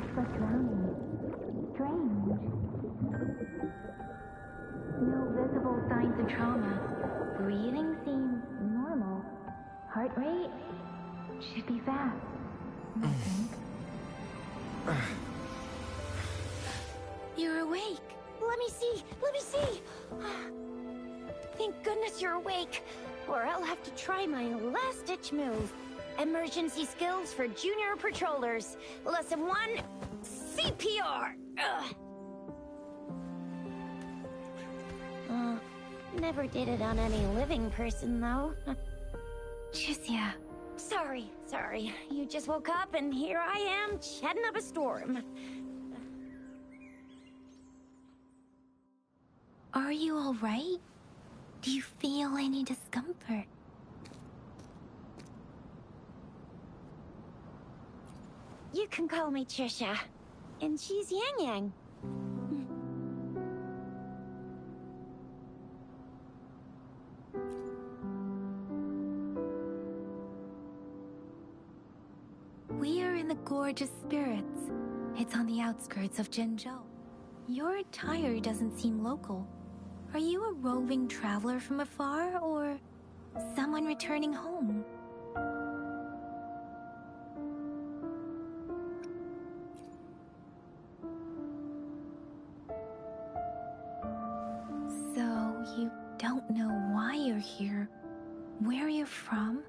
lifeless drowning. Strange. No visible signs of trauma. Breathing seems normal. Heart rate should be fast, I think. You're awake. Let me see. Let me see. Thank goodness you're awake. Or I'll have to try my last-ditch move. Emergency skills for junior patrollers. Lesson 1, CPR. Never did it on any living person, though. Jusia. Sorry. You just woke up, and here I am, chatting up a storm. Are you all right? Do you feel any discomfort? You can call me Trisha. And she's Yang Yang. We are in the Gorgeous Spirits. It's on the outskirts of Jinzhou. Your attire doesn't seem local. Are you a roving traveler from afar, or someone returning home? So, you don't know why you're here, where you're from,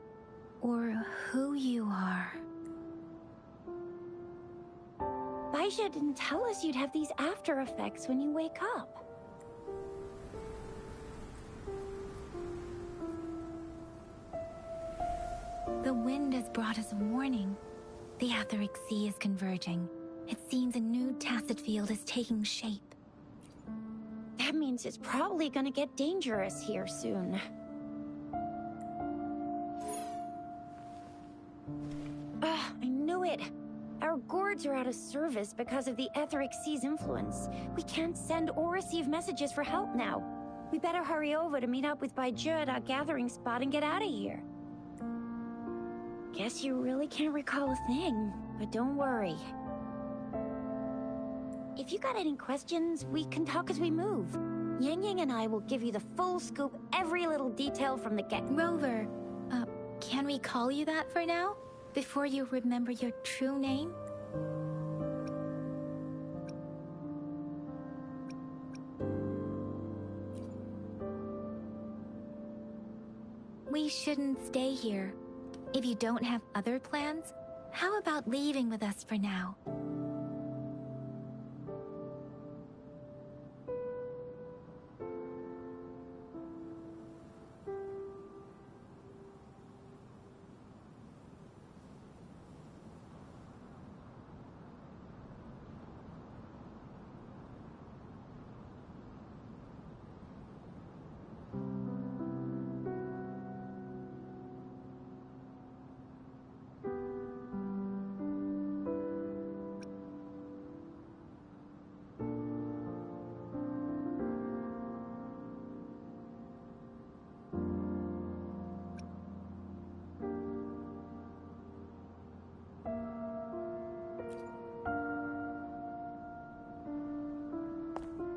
or who you are. Baisha didn't tell us you'd have these after effects when you wake up. The wind has brought us a warning. The Etheric Sea is converging. It seems a new tacit field is taking shape. That means it's probably gonna get dangerous here soon. I knew it! Our gourds are out of service because of the Etheric Sea's influence. We can't send or receive messages for help now. We better hurry over to meet up with Baiju at our gathering spot and get out of here. Guess you really can't recall a thing, but don't worry. If you got any questions, we can talk as we move. Yang Yang and I will give you the full scoop, every little detail from the get. Rover, can we call you that for now? Before you remember your true name? We shouldn't stay here. If you don't have other plans, how about leaving with us for now?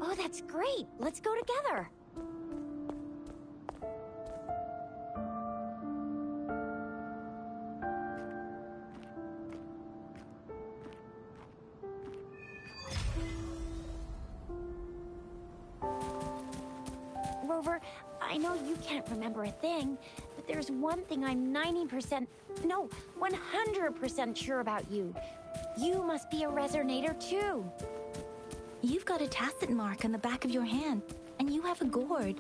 Oh, that's great! Let's go together! Rover, I know you can't remember a thing, but there's one thing I'm 90%, no, 100% sure about you. You must be a resonator too. You've got a tacit mark on the back of your hand, and you have a gourd.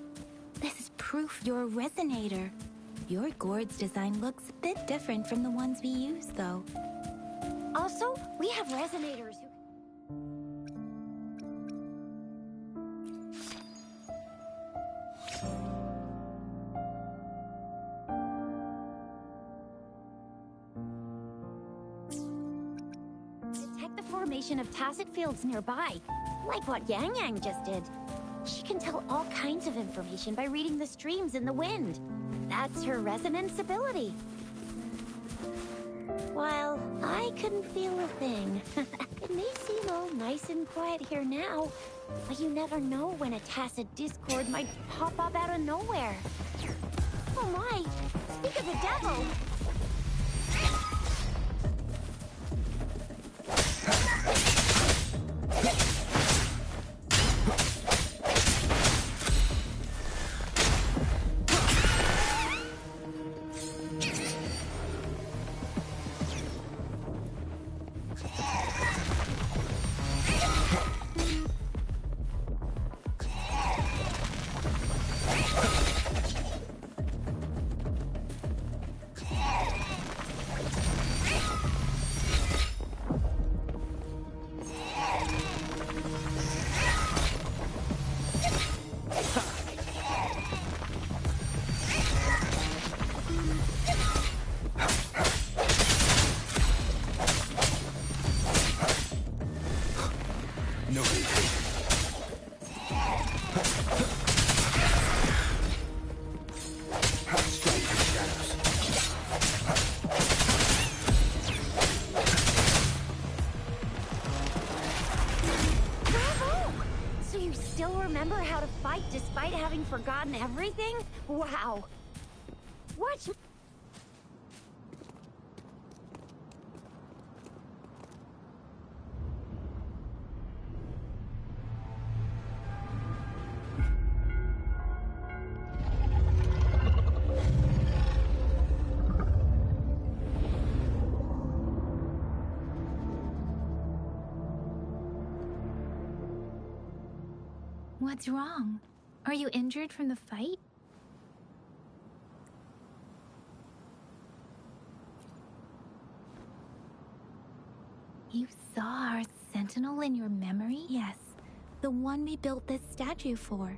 This is proof you're a resonator. Your gourd's design looks a bit different from the ones we use, though. Also, we have resonators who... detect the formation of tacit fields nearby, like what Yang Yang just did. She can tell all kinds of information by reading the streams in the wind. That's her resonance ability. while I couldn't feel a thing. It may seem all nice and quiet here now, but you never know when a tacit discord might pop up out of nowhere. Oh my! Speak of the devil! Remember how to fight despite having forgotten everything? Wow. Watch. What's wrong? Are you injured from the fight? You saw our sentinel in your memory? Yes, the one we built this statue for.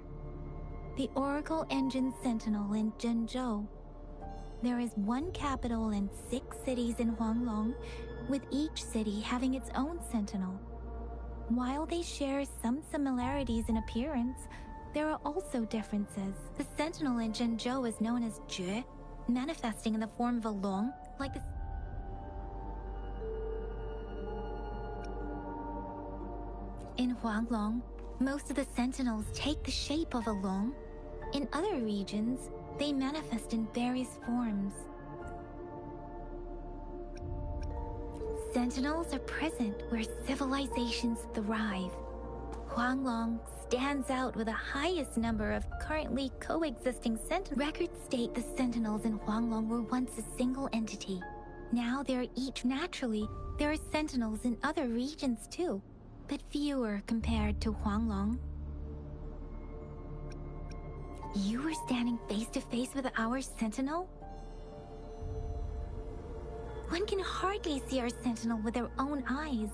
The Oracle Engine Sentinel in Zhenzhou. There is one capital and 6 cities in Huanglong, with each city having its own sentinel. While they share some similarities in appearance, there are also differences. The sentinel in Zhenzhou is known as Jue, manifesting in the form of a long, like the... In Huanglong, most of the sentinels take the shape of a long. In other regions, they manifest in various forms. Sentinels are present where civilizations thrive. Huanglong stands out with the highest number of currently coexisting sentinels. Records state the sentinels in Huanglong were once a single entity. Now they are each naturally. There are sentinels in other regions too, but fewer compared to Huanglong. You were standing face to face with our sentinel? One can hardly see our sentinel with their own eyes.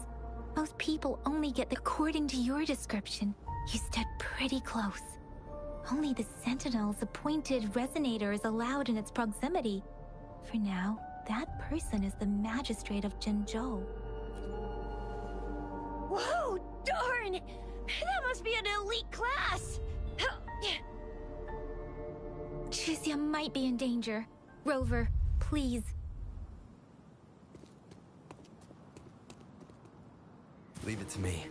Most people only get according to your description. You stood pretty close. Only the sentinel's appointed resonator is allowed in its proximity. For now, that person is the magistrate of Zhenzhou. Whoa, darn! That must be an elite class! Chixia might be in danger. Rover, please. Leave it to me.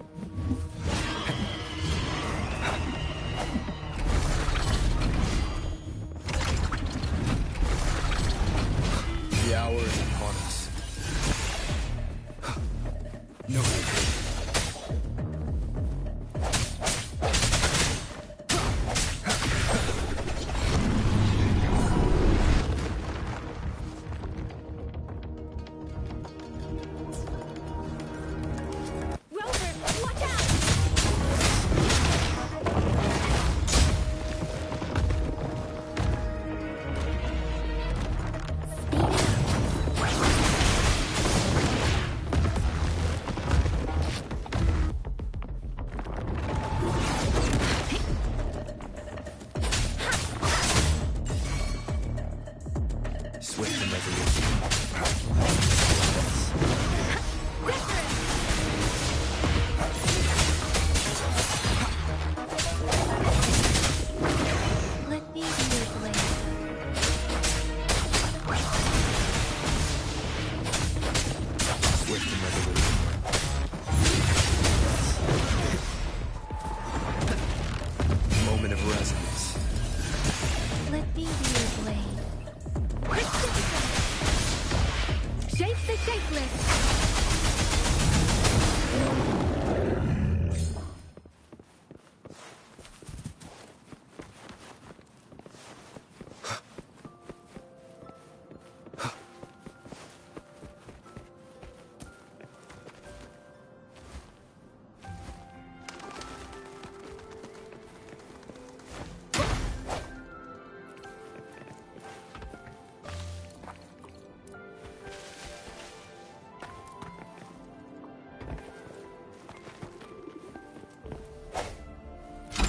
The hour is upon us. No retreat.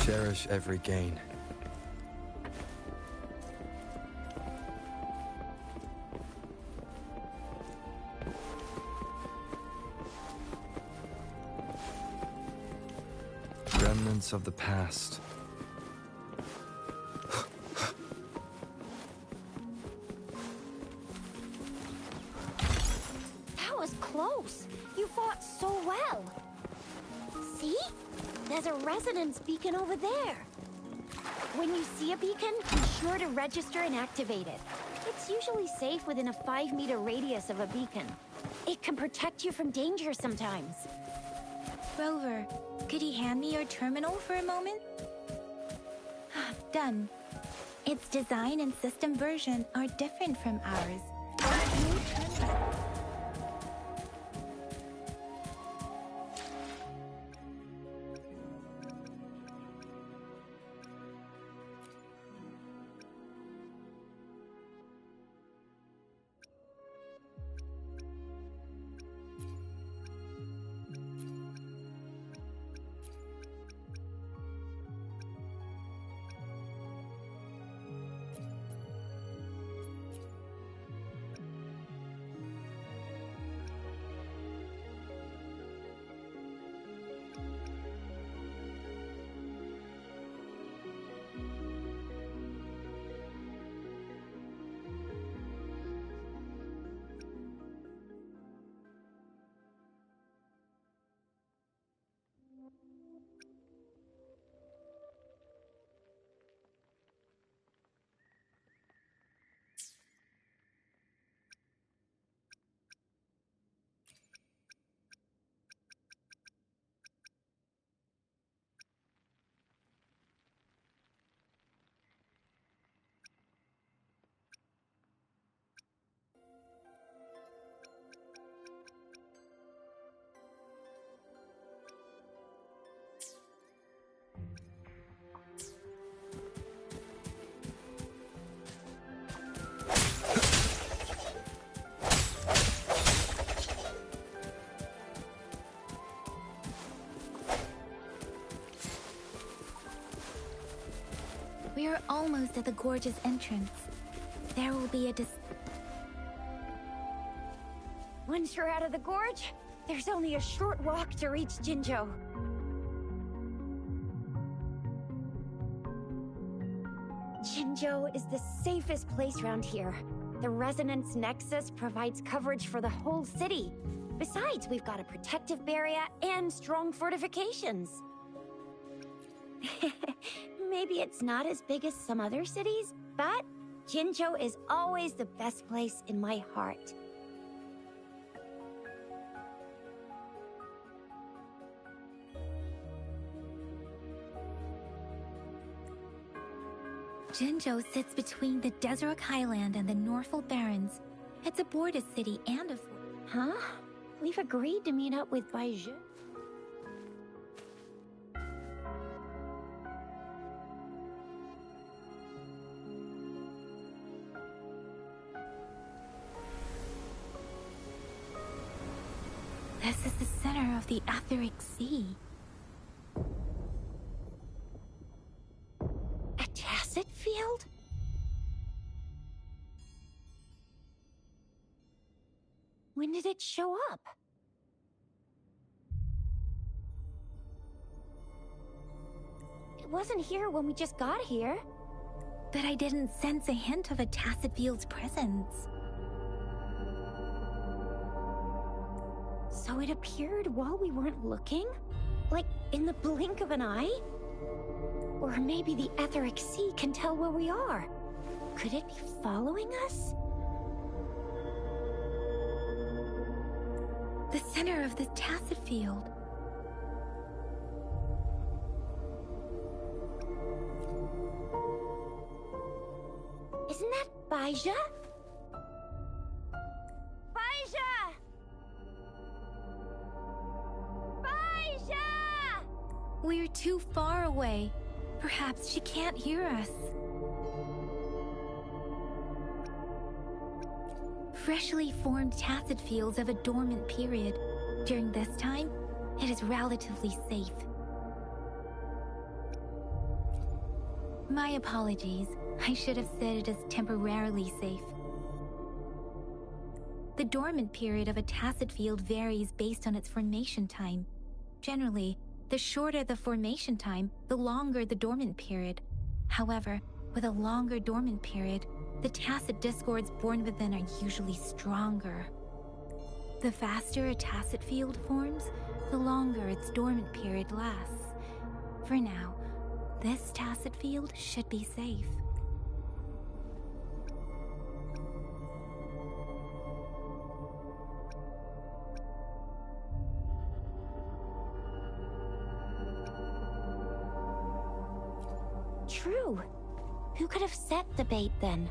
Cherish every gain. Remnants of the past. That was close. You fought so well. See? There's a resonance beacon over there. When you see a beacon, be sure to register and activate it. It's usually safe within a 5-meter radius of a beacon. It can protect you from danger sometimes. Rover, could you hand me your terminal for a moment? Done. Its design and system version are different from ours. No terminal. We are almost at the gorge's entrance. There will be a Once you're out of the gorge, there's only a short walk to reach Jinzhou. Jinzhou is the safest place around here. The Resonance Nexus provides coverage for the whole city. Besides, we've got a protective barrier and strong fortifications. Maybe it's not as big as some other cities, but Jinzhou is always the best place in my heart. Jinzhou sits between the Desert Highland and the Norfolk Barrens. It's a border city and a fort. Huh? We've agreed to meet up with Baizhi. This is the center of the Etheric Sea. A tacit field? When did it show up? It wasn't here when we just got here. But I didn't sense a hint of a tacit field's presence. So it appeared while we weren't looking? Like in the blink of an eye? Or maybe the Etheric Sea can tell where we are. Could it be following us? The center of the tacit field. Isn't that Baizhi? Baizhi! Baizhi! We're too far away. Perhaps she can't hear us. Freshly formed tacit fields have a dormant period. During this time, it is relatively safe. My apologies. I should have said it is temporarily safe. The dormant period of a tacet field varies based on its formation time. Generally, the shorter the formation time, the longer the dormant period. However, with a longer dormant period, the tacet discords born within are usually stronger. The faster a tacet field forms, the longer its dormant period lasts. For now, this tacet field should be safe. True. Who could have set the bait then?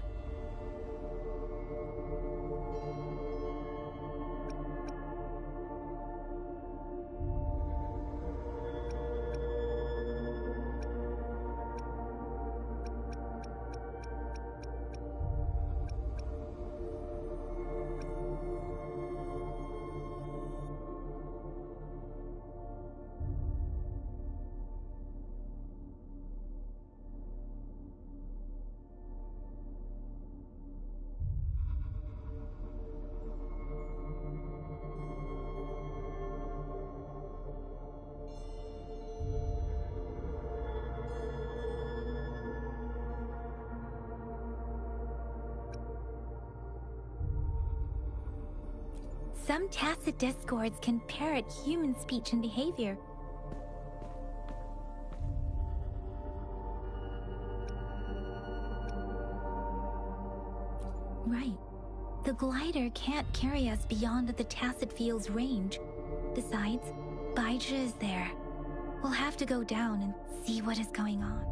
Some tacet discords can parrot human speech and behavior. Right. The glider can't carry us beyond the tacet field's range. Besides, Baija is there. We'll have to go down and see what is going on.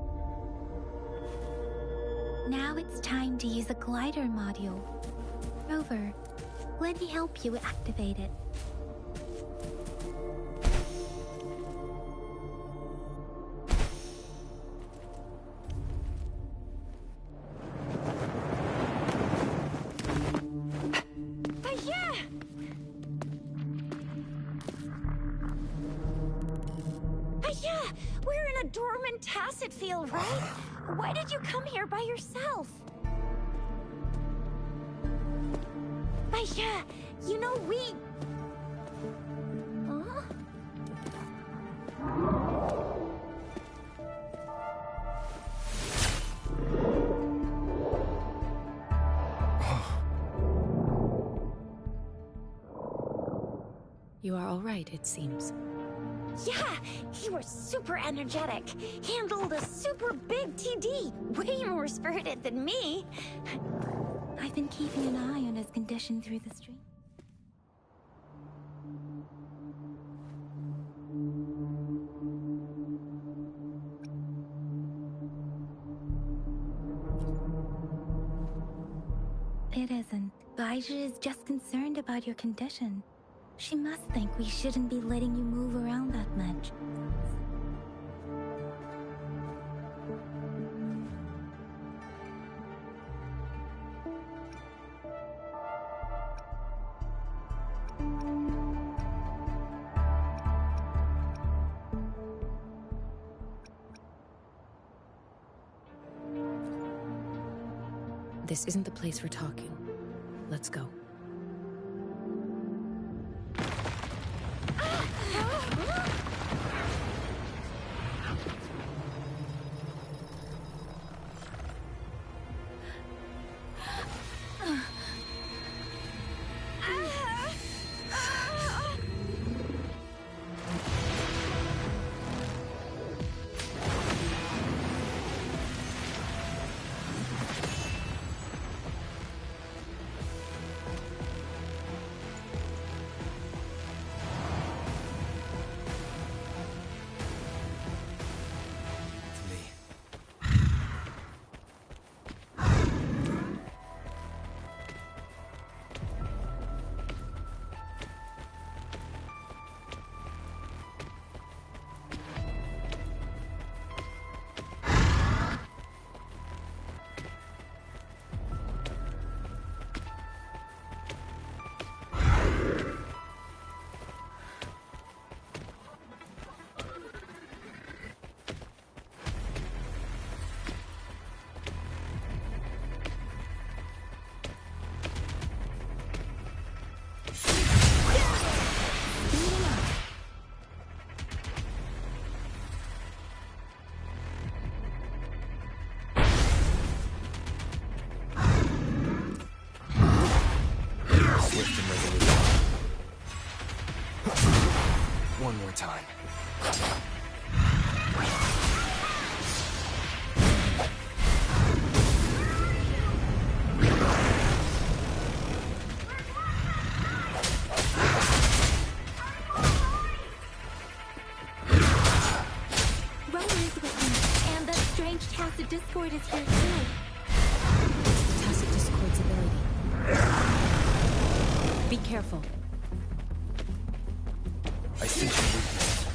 Now it's time to use the glider module. Rover, let me help you activate it. We're in a dormant tacet field, right? Why did you come here by yourself? Baija, you know we... Huh? You are all right, it seems. Yeah, you were super energetic. Handled a super big TD. Way more spirited than me. I've been keeping an eye on his condition through the stream. It isn't. Baija is just concerned about your condition. She must think we shouldn't be letting you move around that much. This isn't the place for talking. Let's go. One more time. Tacit Discord is here too. Tacit Discord's ability. Be careful. I sense your weakness.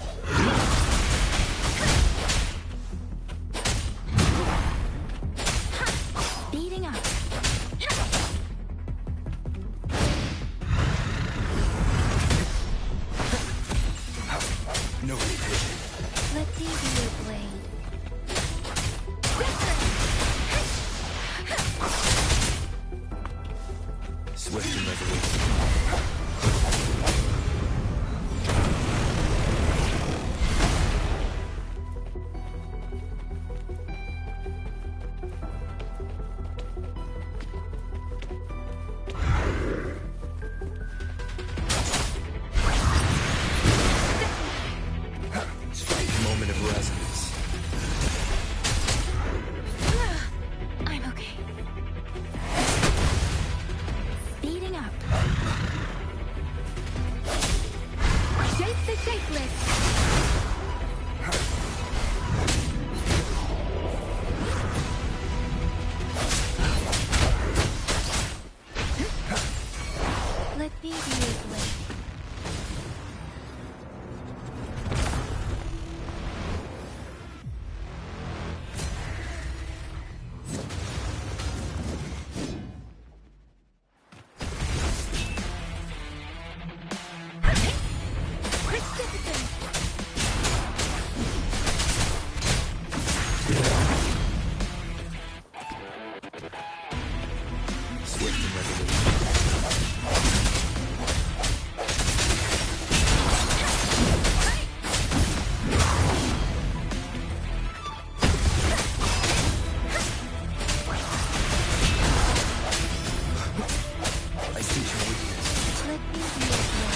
Beating up. No revision. Let's see your blade. Swift and resolute. Strike moment of resonance. I'm okay. Speeding up. Shape the shapeless. Let me be your blade. Swift and resolute. I sense your weakness. Let me be your blade.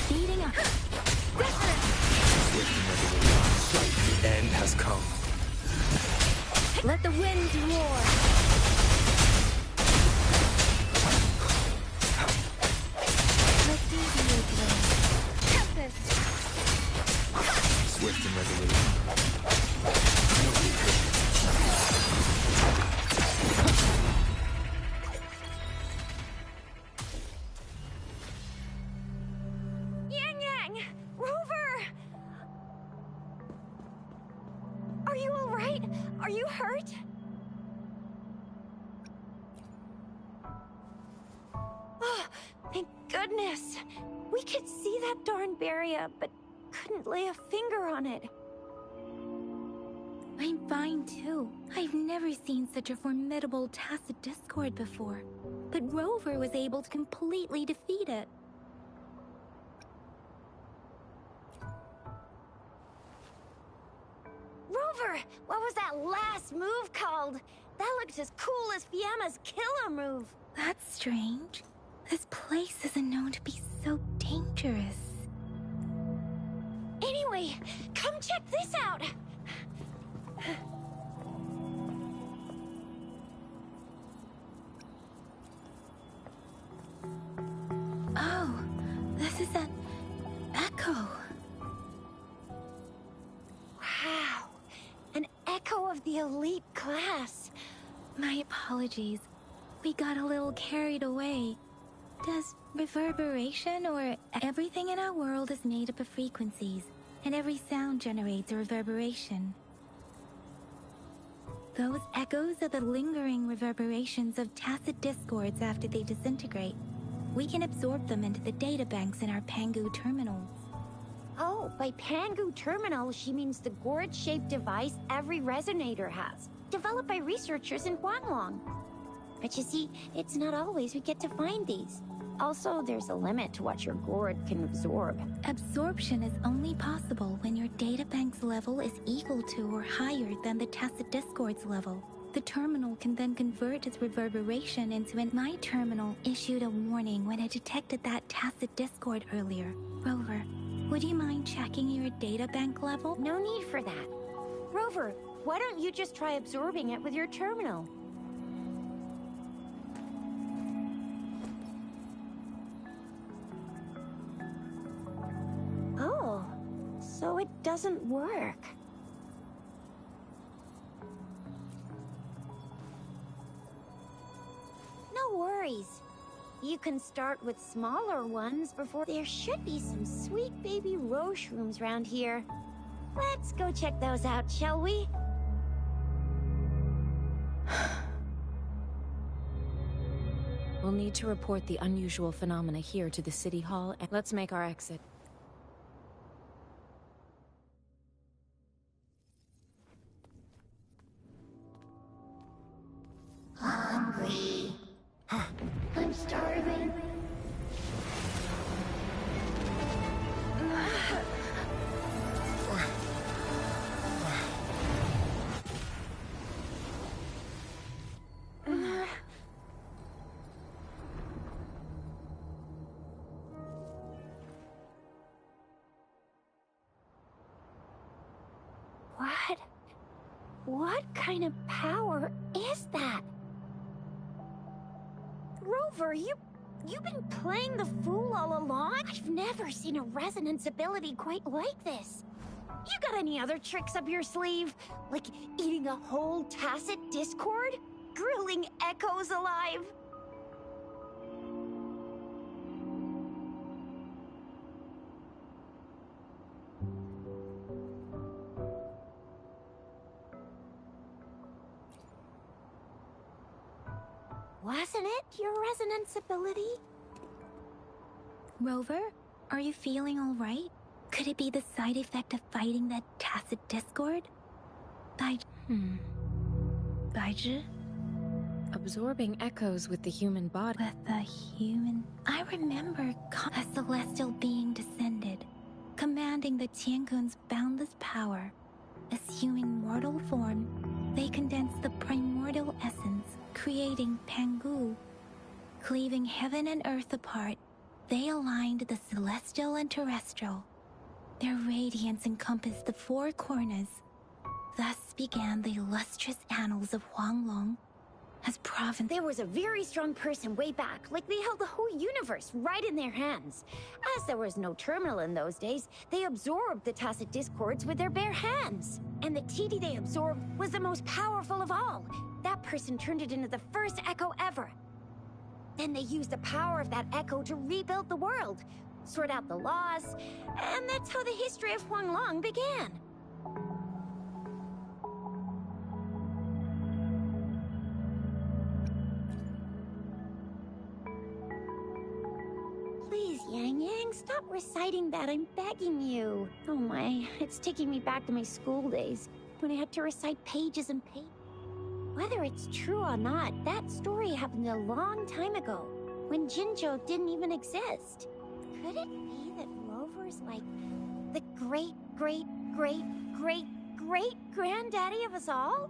Speeding up. Swift and resolute. The end has come. Let the winds roar. Let me be your blade. Tempest. Swift and resolute. No revision. Yang Yang! Rover! Are you alright? Are you hurt? Oh, thank goodness. We could see that darn barrier, but couldn't lay a finger on it. I'm fine too. I've never seen such a formidable Tacit Discord before. But Rover was able to completely defeat it. Rover, what was that last move called? That looks as cool as Fiamma's killer move. That's strange. This place isn't known to be so dangerous. Anyway, come check this out. Oh, this is an echo. Wow, an echo of the elite class. My apologies. We got a little carried away. Does reverberation or everything in our world is made up of frequencies, and every sound generates a reverberation. Those echoes are the lingering reverberations of Tacit Discords after they disintegrate. We can absorb them into the databanks in our Pangu terminals. Oh, by Pangu Terminal, she means the gourd-shaped device every resonator has, developed by researchers in Huanglong. But you see, it's not always we get to find these. Also, there's a limit to what your gourd can absorb. Absorption is only possible when your databank's level is equal to or higher than the Tacit Discord's level. The terminal can then convert its reverberation into my terminal issued a warning when it detected that tacit discord earlier. Rover, would you mind checking your data bank level? No need for that. Rover, why don't you just try absorbing it with your terminal? Oh, so it doesn't work. No worries. You can start with smaller ones before. There should be some sweet baby Roche rooms around here. Let's go check those out, shall we? We'll need to report the unusual phenomena here to the City Hall, and let's make our exit. Hungry. I'm starving. What kind of power is that? Rover, you've been playing the fool all along? I've never seen a resonance ability quite like this. You got any other tricks up your sleeve? Like eating a whole tacit discord? Grilling echoes alive? Wasn't it your resonance ability? Rover, are you feeling all right? Could it be the side effect of fighting that tacit discord? Baizhi? Absorbing echoes with the human body. With the human... I remember a celestial being descended, commanding the Tiankun's boundless power. Assuming mortal form, they condensed the primordial essence, creating Pangu. Cleaving heaven and earth apart, they aligned the celestial and terrestrial. Their radiance encompassed the four corners. Thus began the illustrious annals of Huanglong as province. There was a very strong person way back, like they held the whole universe right in their hands. As there was no terminal in those days, they absorbed the tacit discords with their bare hands. And the TD they absorbed was the most powerful of all. That person turned it into the first echo ever. Then they used the power of that echo to rebuild the world, sort out the laws, and that's how the history of Huanglong began. Please, Yang Yang, stop reciting that. I'm begging you. Oh my, it's taking me back to my school days, when I had to recite pages and pages. Whether it's true or not, that story happened a long time ago, when Jinzhou didn't even exist. Could it be that Rover's like the great-great-great-great-great-granddaddy of us all?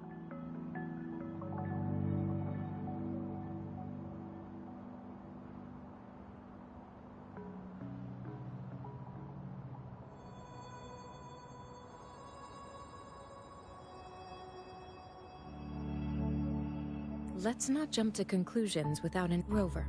Let's not jump to conclusions without an Rover.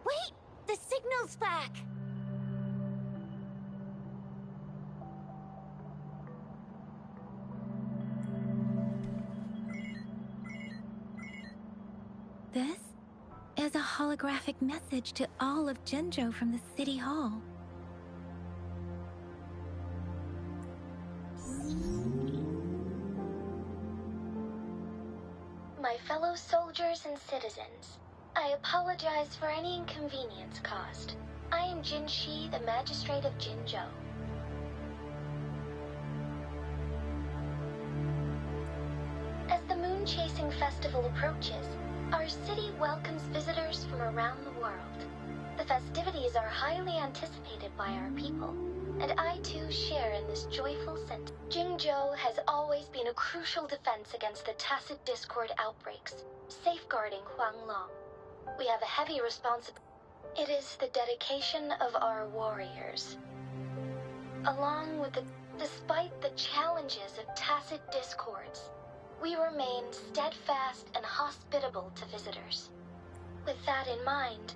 Wait! The signal's back! This is a holographic message to all of Jinzhou from the City Hall. My fellow soldiers and citizens, I apologize for any inconvenience caused. I am Jin Shi, the magistrate of Jinzhou. demon-chasing festival approaches, our city welcomes visitors from around the world. The festivities are highly anticipated by our people, and I too share in this joyful sentiment. Jingzhou has always been a crucial defense against the tacit discord outbreaks, safeguarding Huanglong. We have a heavy responsibility. It is the dedication of our warriors. Despite the challenges of tacit discords, we remain steadfast and hospitable to visitors. With that in mind,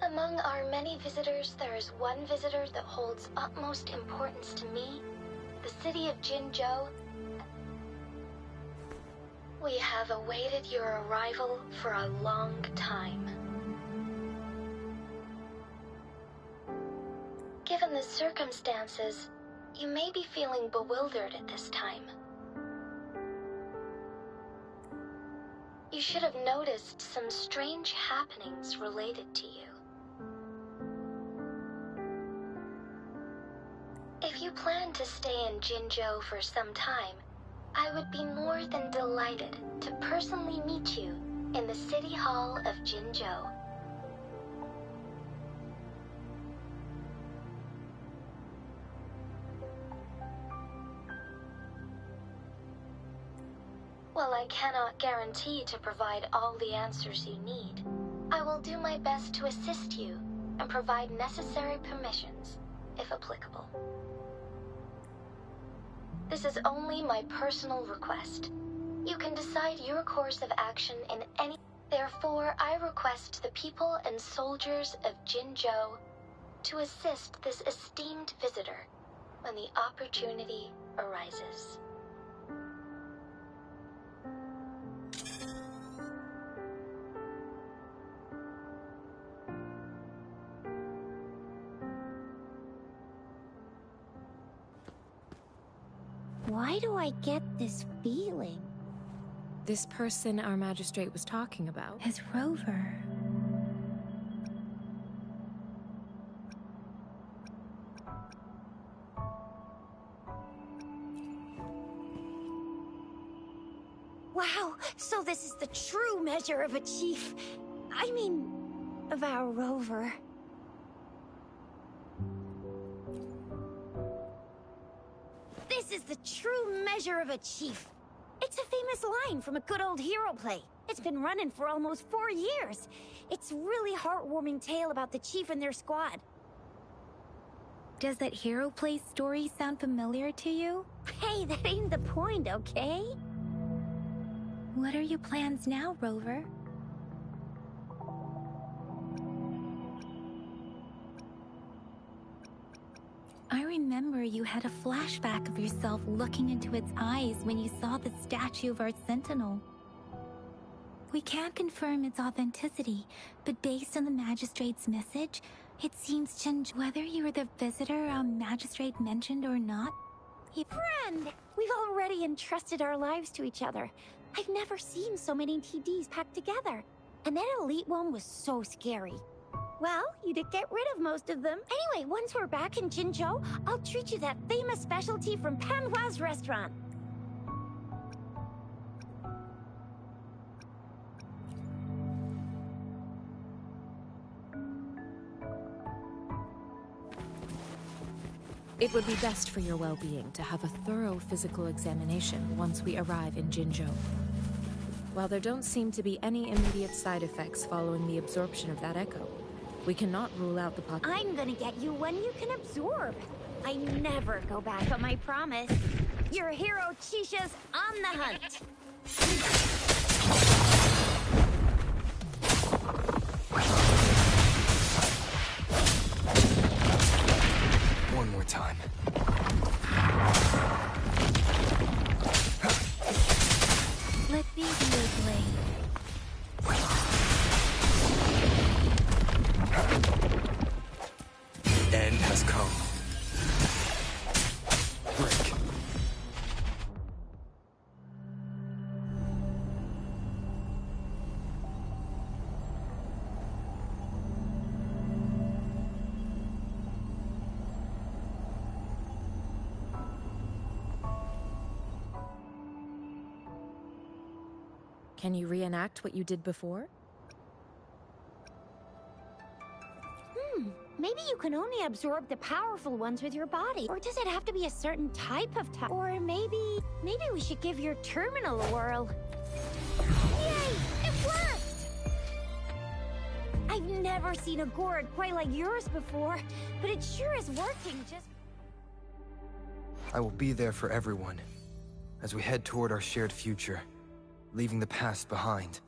among our many visitors, there is one visitor that holds utmost importance to me, the city of Jinzhou. We have awaited your arrival for a long time. Given the circumstances, you may be feeling bewildered at this time. You should have noticed some strange happenings related to you. If you plan to stay in Jinzhou for some time, I would be more than delighted to personally meet you in the City Hall of Jinzhou. While I cannot guarantee to provide all the answers you need, I will do my best to assist you and provide necessary permissions, if applicable. This is only my personal request. You can decide your course of action in any... Therefore, I request the people and soldiers of Jinzhou to assist this esteemed visitor when the opportunity arises. Why do I get this feeling? This person our magistrate was talking about. His rover. Wow, so this is the true measure of a chief. I mean, of our rover. This is the true measure of a chief. It's a famous line from a good old hero play. It's been running for almost 4 years. It's a really heartwarming tale about the chief and their squad. Does that hero play story sound familiar to you? Hey, that ain't the point, okay? What are your plans now, Rover? I remember you had a flashback of yourself looking into its eyes when you saw the statue of our sentinel. We can't confirm its authenticity, but based on the magistrate's message, it seems whether you were the visitor our magistrate mentioned or not. Friend! We've already entrusted our lives to each other. I've never seen so many TDs packed together. And that elite one was so scary. Well, you did get rid of most of them. Anyway, once we're back in Jinzhou, I'll treat you that famous specialty from Panhua's restaurant. It would be best for your well-being to have a thorough physical examination once we arrive in Jinzhou. While there don't seem to be any immediate side effects following the absorption of that echo, we cannot rule out the possibility. I'm gonna get you one you can absorb. I never go back on my promise. Your hero Chisha's on the hunt. One more time. Let me be your blade. The end has come. Break. Can you reenact what you did before? Maybe you can only absorb the powerful ones with your body. Or does it have to be a certain type of type? Or maybe we should give your terminal a whirl. Yay! It worked! I've never seen a gourd quite like yours before, but it sure is working just... I will be there for everyone, as we head toward our shared future, leaving the past behind.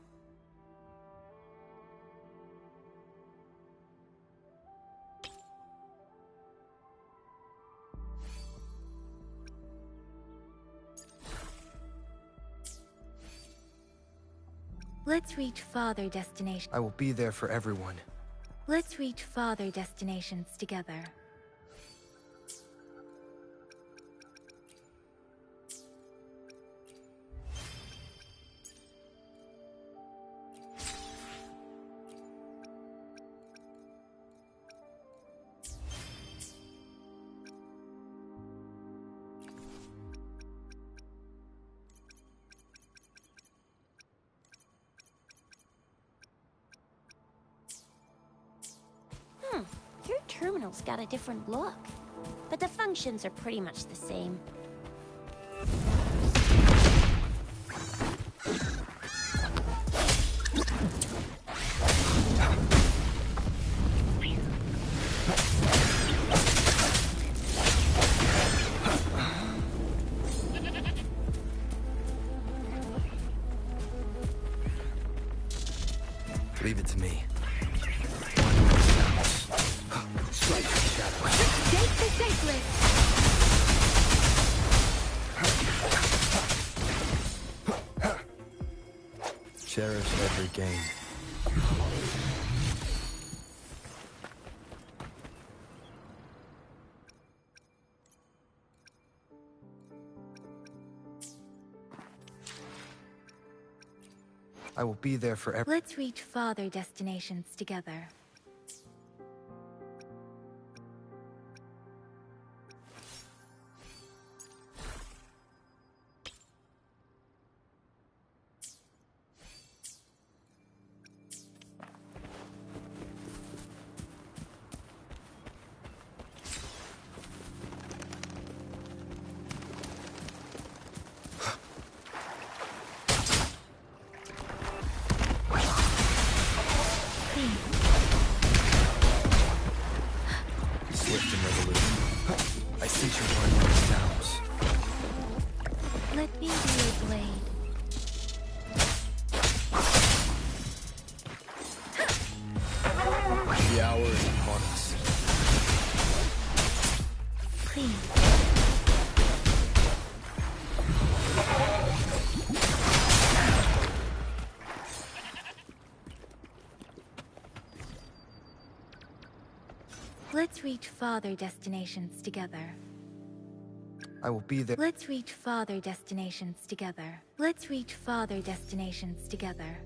Let's reach farther destination. I will be there for everyone. Let's reach farther destinations together. Your terminal's got a different look, but the functions are pretty much the same. Leave it to me. Take the cyclist! Cherish every gain. I will be there for every... Let's reach farther destinations together. Swift and revolution. I sense your wandering sounds. Let me be your blade. The hour is upon us. Please. Let's reach farther destinations together. I will be there. Let's reach farther destinations together. Let's reach farther destinations together.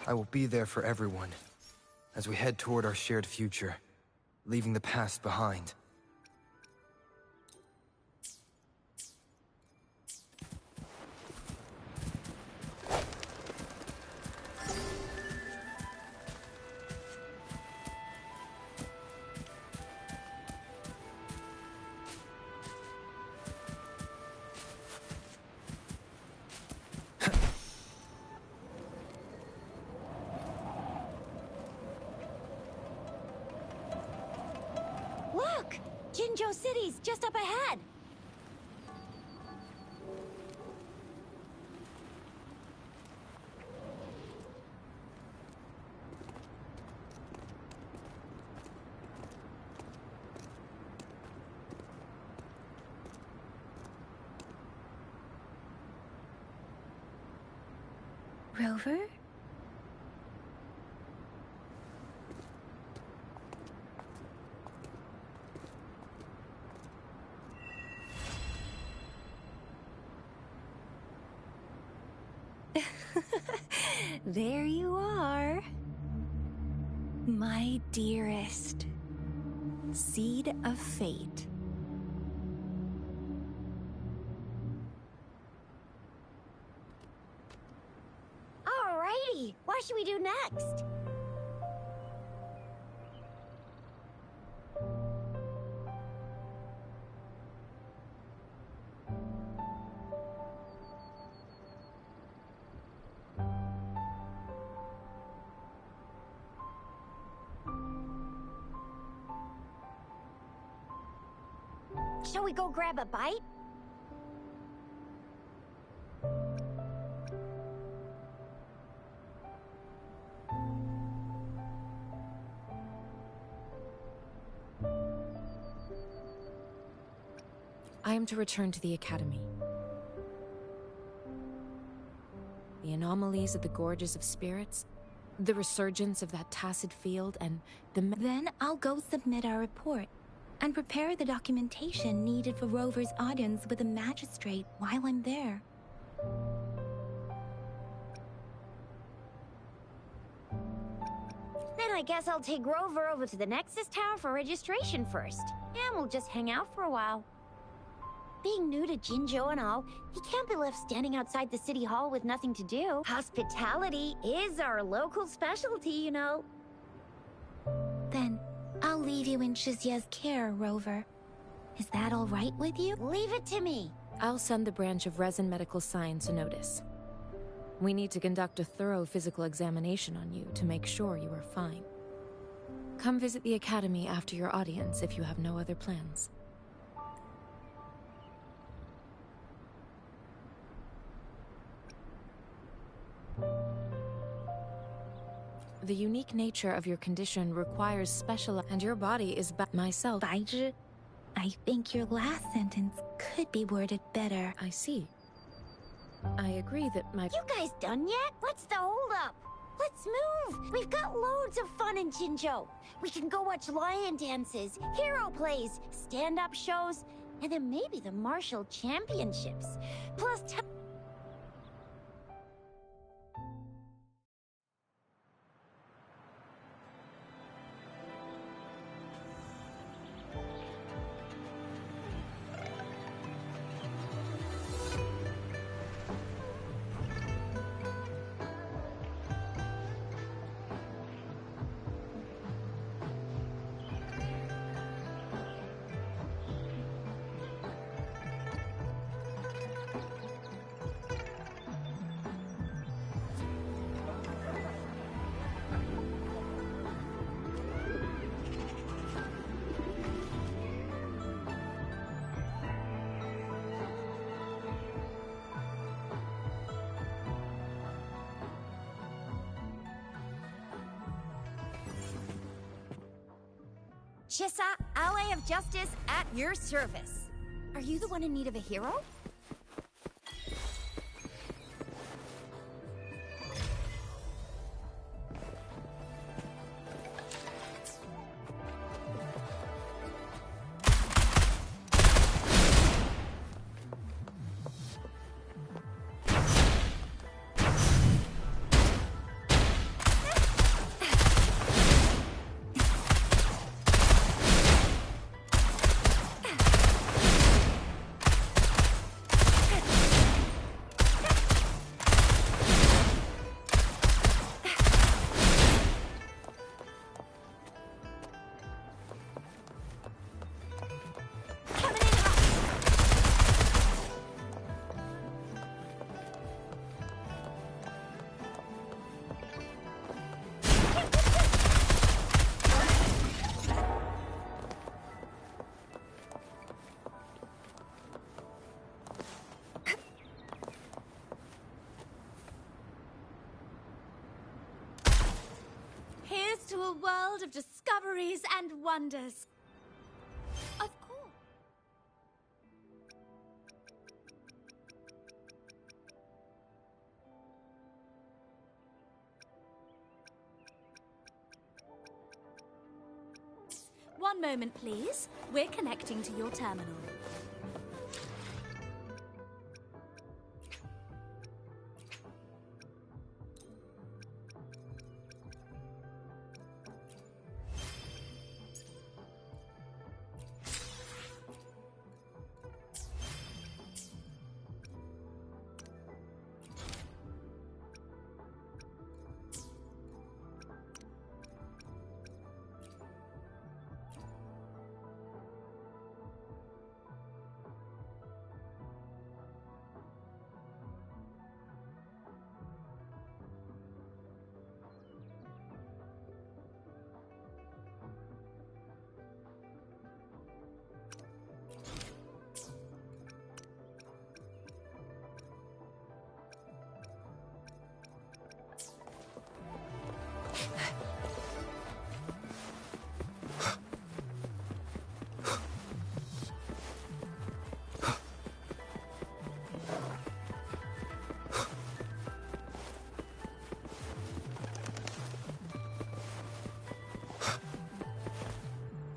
I will be there for everyone, as we head toward our shared future, leaving the past behind. Look! Jinzhou City's just up ahead! Rover? There you are. My dearest. Seed of fate. Alrighty, what should we do next? Shall we go grab a bite? I am to return to the Academy. The anomalies of the Gorges of Spirits, the resurgence of that tacit field, and the... Then I'll go submit our report and prepare the documentation needed for Rover's audience with the magistrate while I'm there. Then I guess I'll take Rover over to the Nexus Tower for registration first. And we'll just hang out for a while. Being new to Jinzhou and all, he can't be left standing outside the city hall with nothing to do. Hospitality is our local specialty, you know. Then I'll leave you in Shizia's care, Rover. Is that all right with you? Leave it to me. I'll send the branch of Resin Medical Science a notice. We need to conduct a thorough physical examination on you to make sure you are fine. Come visit the Academy after your audience if you have no other plans. The unique nature of your condition requires special, and your body is myself. Baizhi, I think your last sentence could be worded better. I see. I agree that my... You guys done yet? What's the holdup? Let's move! We've got loads of fun in Jinzhou. We can go watch lion dances, hero plays, stand-up shows, and then maybe the martial championships. Plus Chissa, ally of justice at your service. Are you the one in need of a hero? to a world of discoveries and wonders. Of course. One moment, please. We're connecting to your terminal.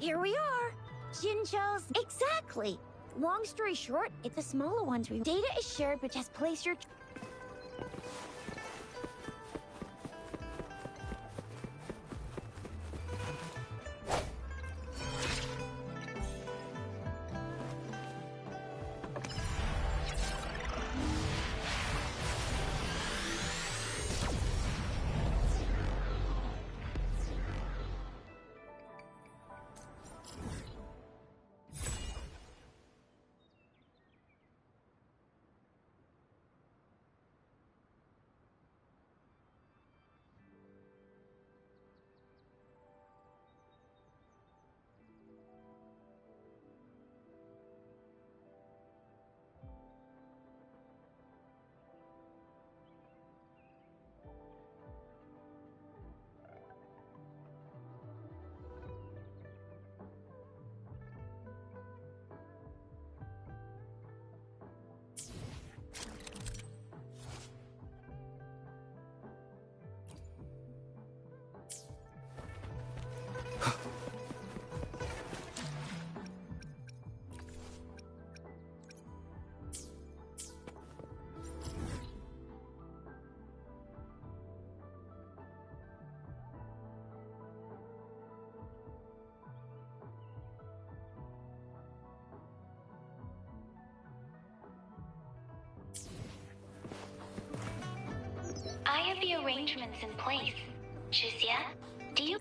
Here we are! Jinzhou's exactly! Long story short, it's the smaller ones we... Data is shared, but just place your... I have the arrangements in place. Shuzia, do you...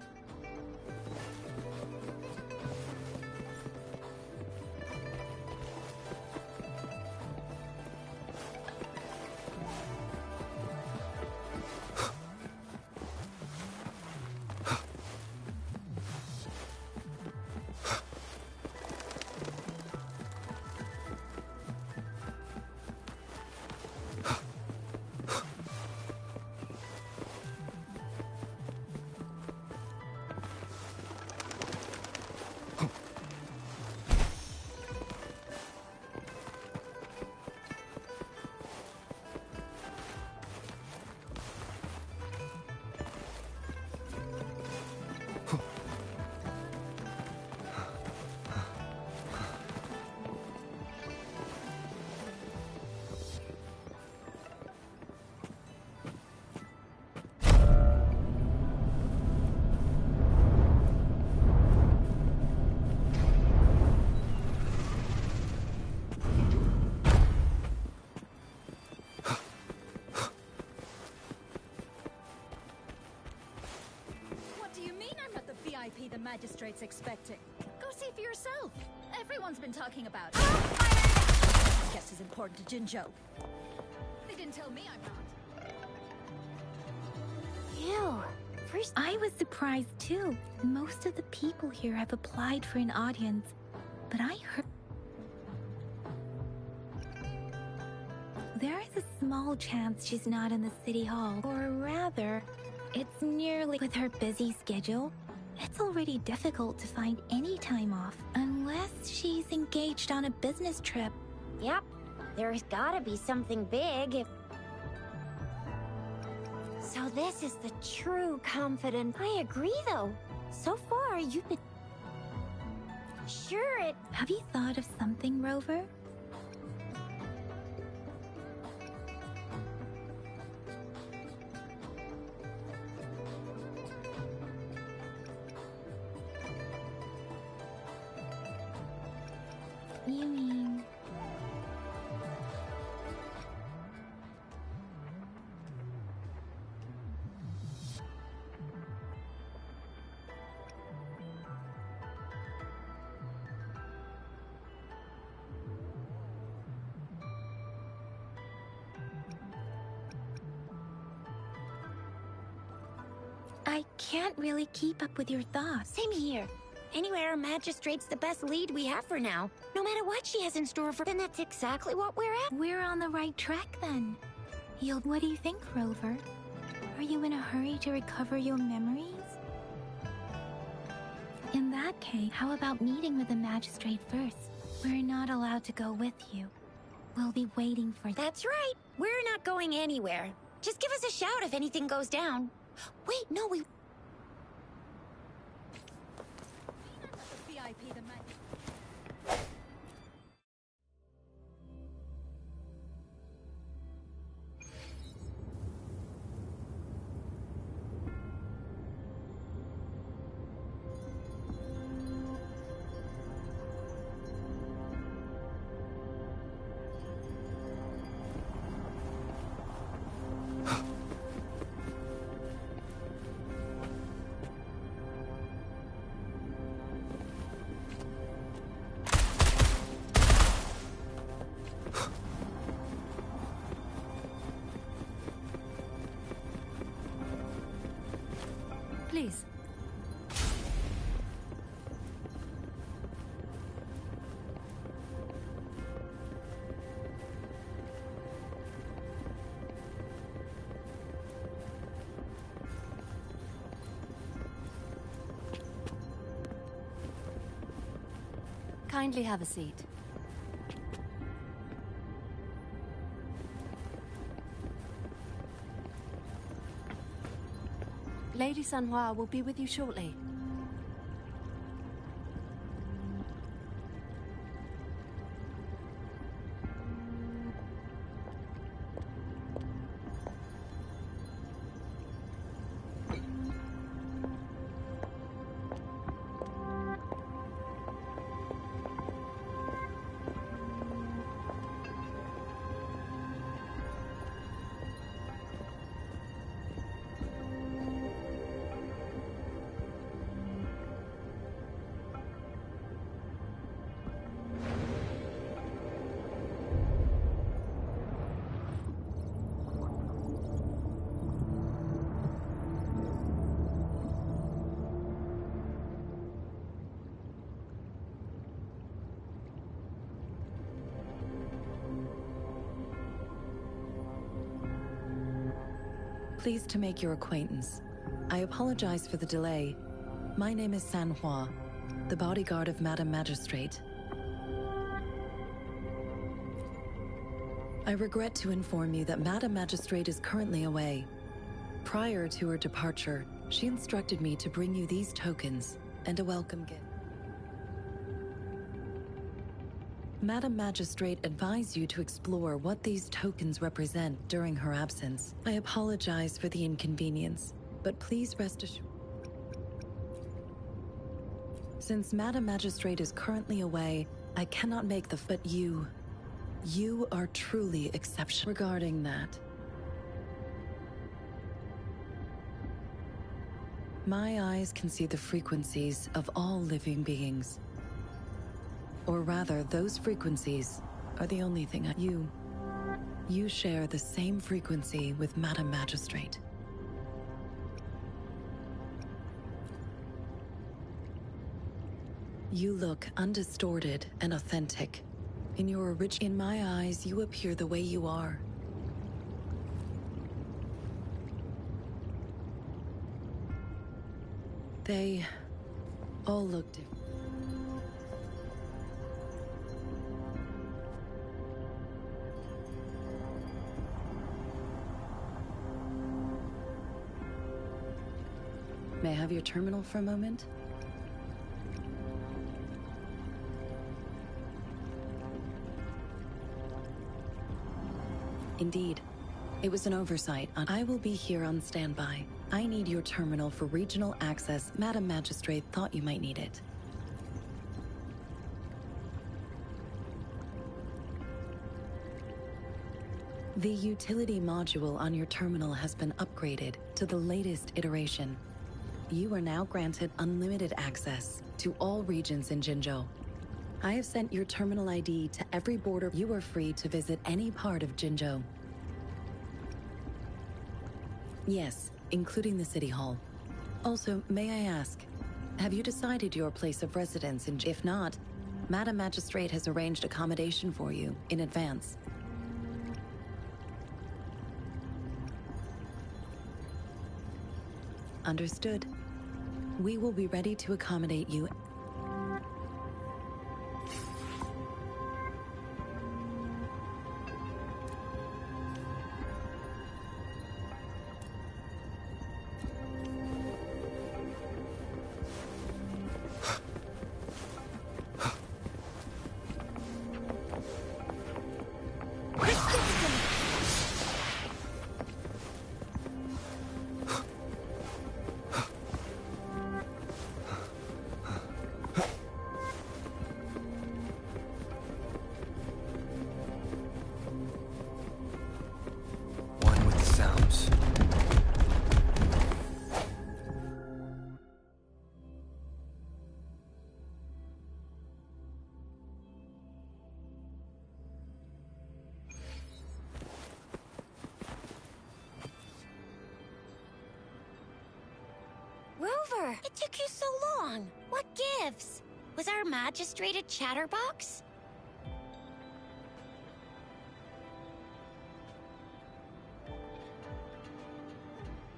VIP the magistrate's expecting. Go see for yourself. Everyone's been talking about it. Guess is important to Jinzhou. They didn't tell me I'm not. Ew. First... I was surprised too. Most of the people here have applied for an audience, but I heard There is a small chance she's not in the city hall. Or rather, it's nearly with her busy schedule. It's already difficult to find any time off, unless she's engaged on a business trip. Yep, there's gotta be something big if... So this is the true confidence. I agree, though. So far, you've been... Sure, it... Have you thought of something, Rover? You mean... I can't really keep up with your thoughts. Same here. Anywhere, Magistrate's the best lead we have for now. No matter what she has in store for... Then that's exactly what we're at. We're on the right track then. What do you think, Rover? Are you in a hurry to recover your memories? In that case, how about meeting with the magistrate first? We're not allowed to go with you. We'll be waiting for... That's right. We're not going anywhere. Just give us a shout if anything goes down. Wait, no, we... VIP the man. Please. Kindly have a seat. Lady Sanhua will be with you shortly. Pleased to make your acquaintance. I apologize for the delay. My name is Sanhua, the bodyguard of Madam Magistrate. I regret to inform you that Madam Magistrate is currently away. Prior to her departure, she instructed me to bring you these tokens and a welcome gift. Madam Magistrate advised you to explore what these tokens represent during her absence. I apologize for the inconvenience, but please rest assured. Since Madam Magistrate is currently away, I cannot make the... But you are truly exceptional. Regarding that, my eyes can see the frequencies of all living beings. Or rather, those frequencies are the only thing You share the same frequency with Madam Magistrate. You look undistorted and authentic. In my eyes, you appear the way you are, They all look different. May I have your terminal for a moment? Indeed. It was an oversight. I will be here on standby. I need your terminal for regional access. Madam Magistrate thought you might need it. The utility module on your terminal has been upgraded to the latest iteration. You are now granted unlimited access to all regions in Jinzhou. I have sent your terminal ID to every border. You are free to visit any part of Jinzhou. Yes, including the City Hall. Also, may I ask, have you decided your place of residence? And if not, Madam Magistrate has arranged accommodation for you in advance. Understood. We will be ready to accommodate you. One with the sounds. Rover, it took you so long. What gives? Was our magistrate a chatterbox?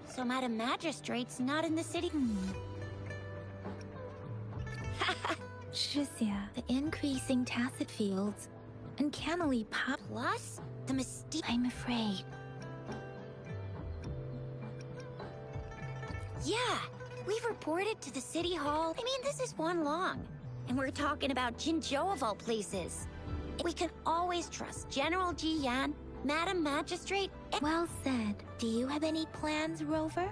So Madam Magistrate's not in the city. Shisia, the increasing tacit fields uncannily pop. Plus, the mystique. I'm afraid. Yeah, we've reported to the City Hall. I mean, this is one long. And we're talking about Jinzhou of all places. We can always trust General Ji Yan, Madam Magistrate, and... Well said. Do you have any plans, Rover?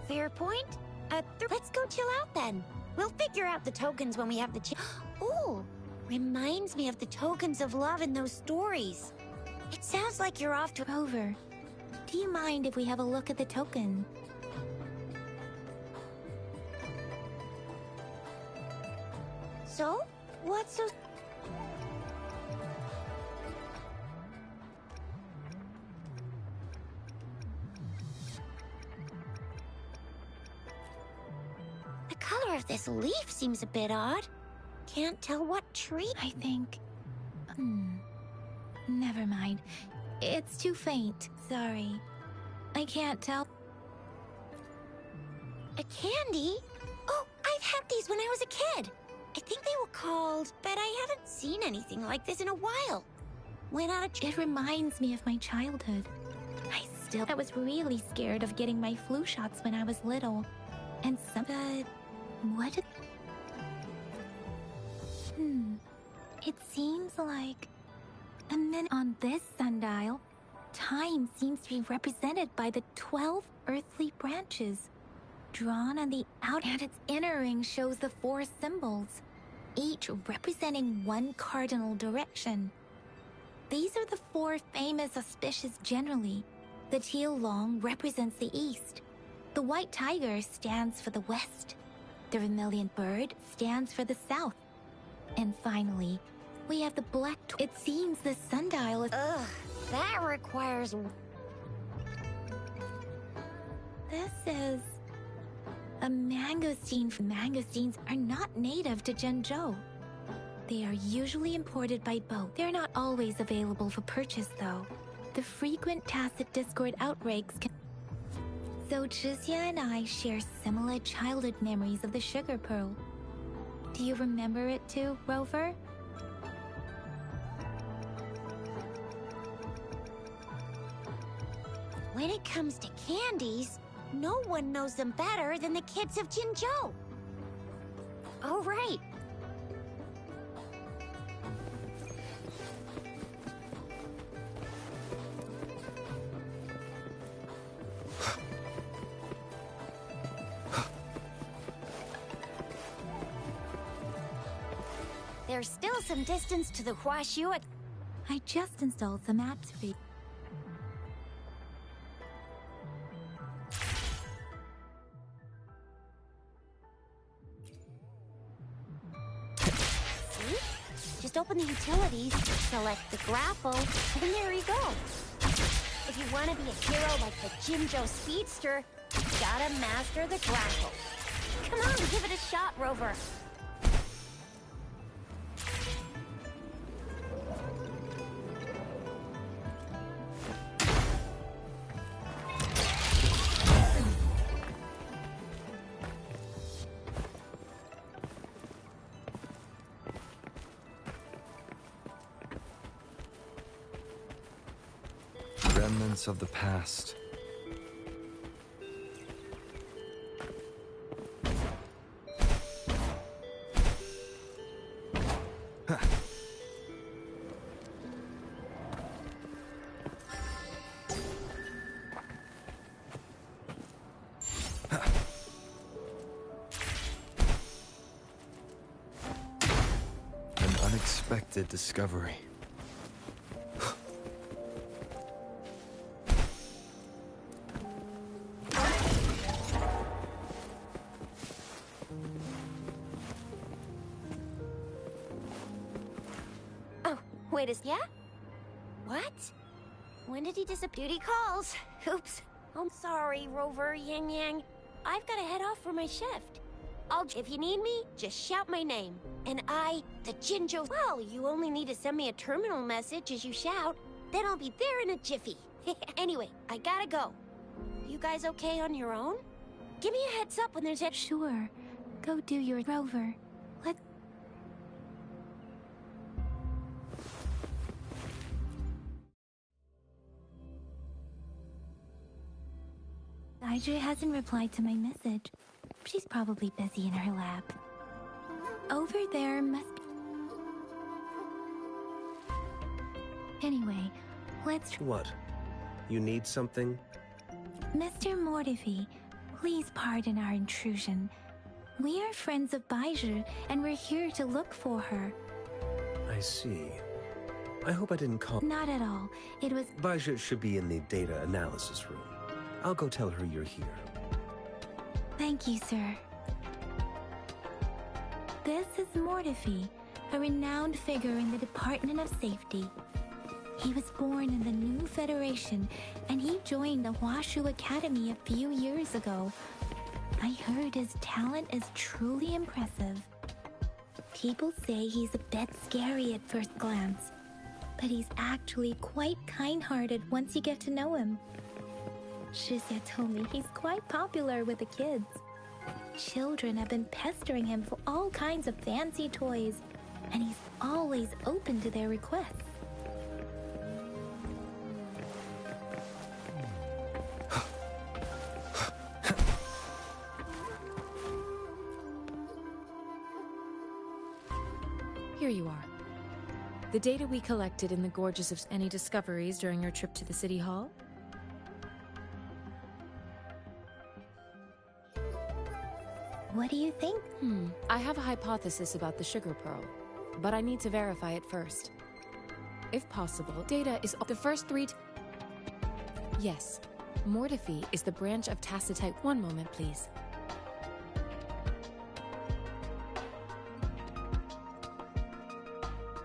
Fair point. Let's go chill out then. We'll figure out the tokens when we have the Ooh, reminds me of the tokens of love in those stories. It sounds like you're off to... Rover, do you mind if we have a look at the token? So? What's so... The color of this leaf seems a bit odd. Can't tell what tree... I think... Never mind. It's too faint. Sorry. I can't tell. A candy? Oh, I've had these when I was a kid. I think they were called, but I haven't seen anything like this in a while. Went out of... It reminds me of my childhood. I was really scared of getting my flu shots when I was little. And but... What? It seems like... a minute on this sundial, time seems to be represented by the 12 earthly branches. Drawn on the out, and its inner ring shows the 4 symbols, each representing one cardinal direction. These are the 4 famous auspicious generally. The teal long represents the east. The white tiger stands for the west. The vermilion bird stands for the south. And finally, we have the black... It seems the sundial is... Ugh, that requires... This is... a mangosteen. Mangosteens are not native to Jinzhou. They are usually imported by boat. They're not always available for purchase, though. The frequent tacit discord outbreaks can... So Chixia and I share similar childhood memories of the Sugar Pearl. Do you remember it too, Rover? When it comes to candies, no one knows them better than the kids of Jinzhou. Oh, right. There's still some distance to the Huashu. I just installed some apps for you. See? Just open the utilities, select the grapple, and there you go. If you want to be a hero like the Jinzhou Speedster, you gotta master the grapple. Come on, give it a shot, Rover. Remnants of the past. An unexpected discovery. Wait, yeah? What? When did he disappear? Duty calls. Oops. I'm sorry, Rover, Yang Yang. I've got to head off for my shift. If you need me, just shout my name. And the Jinzhou... Well, you only need to send me a terminal message as you shout. Then I'll be there in a jiffy. Anyway, I gotta go. You guys okay on your own? Give me a heads up when there's a... Sure. Go do your Rover. Let's... Audrey hasn't replied to my message. She's probably busy in her lab. Over there must be... Anyway, let's... What? You need something? Mr. Mortifi, please pardon our intrusion. We are friends of Baizhi, and we're here to look for her. I see. I hope I didn't call... Not at all. It was... Baizhi should be in the data analysis room. I'll go tell her you're here. Thank you, sir. This is Mortifi, a renowned figure in the Department of Safety. He was born in the new Federation, and he joined the Huashu Academy a few years ago. I heard his talent is truly impressive. People say he's a bit scary at first glance, but he's actually quite kind-hearted once you get to know him. Chixia told me he's quite popular with the kids. Children have been pestering him for all kinds of fancy toys, and he's always open to their requests. Here you are. The data we collected in the gorges of any discoveries during your trip to the City Hall? What do you think? I have a hypothesis about the Sugar Pearl, but I need to verify it first. If possible, data is the first three... Yes. Mortifi is the branch of Tacitite. One moment, please.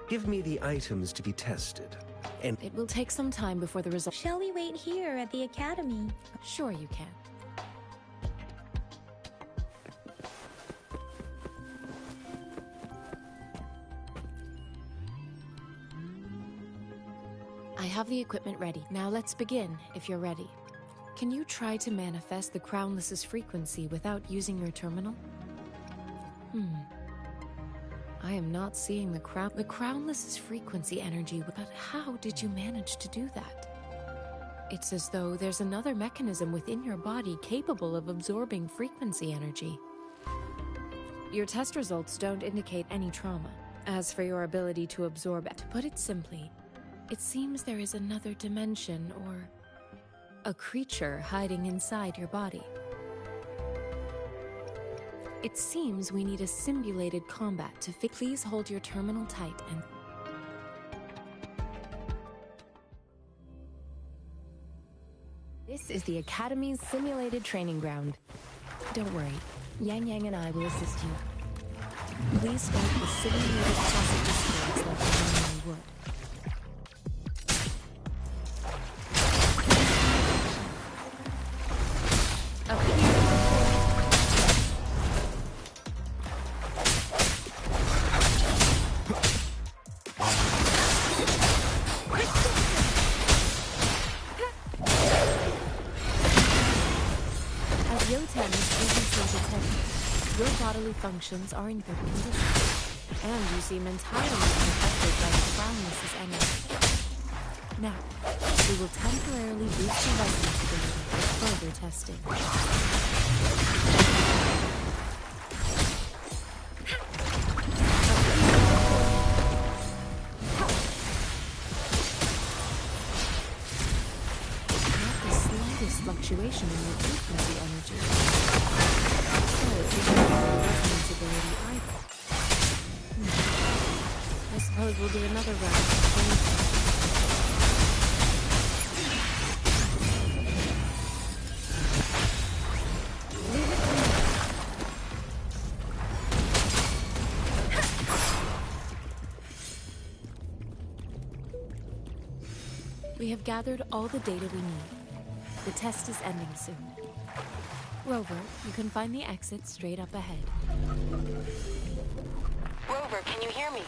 Give me the items to be tested, and... It will take some time before the result... Shall we wait here at the Academy? Sure you can. I have the equipment ready. Now let's begin, if you're ready. Can you try to manifest the Crownless's frequency without using your terminal? I am not seeing the Crownless's frequency energy, but how did you manage to do that? It's as though there's another mechanism within your body capable of absorbing frequency energy. Your test results don't indicate any trauma. As for your ability to absorb it, to put it simply, it seems there is another dimension or a creature hiding inside your body. It seems we need a simulated combat to fix. Please hold your terminal tight and... This is the Academy's simulated training ground. Don't worry, Yang Yang and I will assist you. Please start with simulated passive discords like you normally would. Your bodily functions are in good condition, and you seem entirely unaffected by the Crownless's energy. Now, we will temporarily boost your resonance ability for further testing. Not the slightest fluctuation in your frequency energy. I suppose we'll do another round. We have gathered all the data we need. The test is ending soon. Rover, you can find the exit straight up ahead. Rover, can you hear me?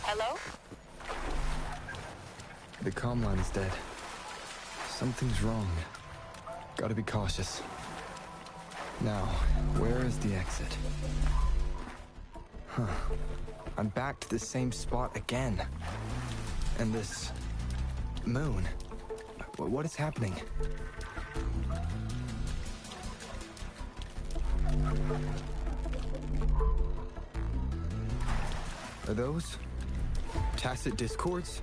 Hello? The comm line is dead. Something's wrong. Gotta be cautious. Now, where is the exit? Huh. I'm back to the same spot again. And this... moon. What is happening? Are those tacit discords?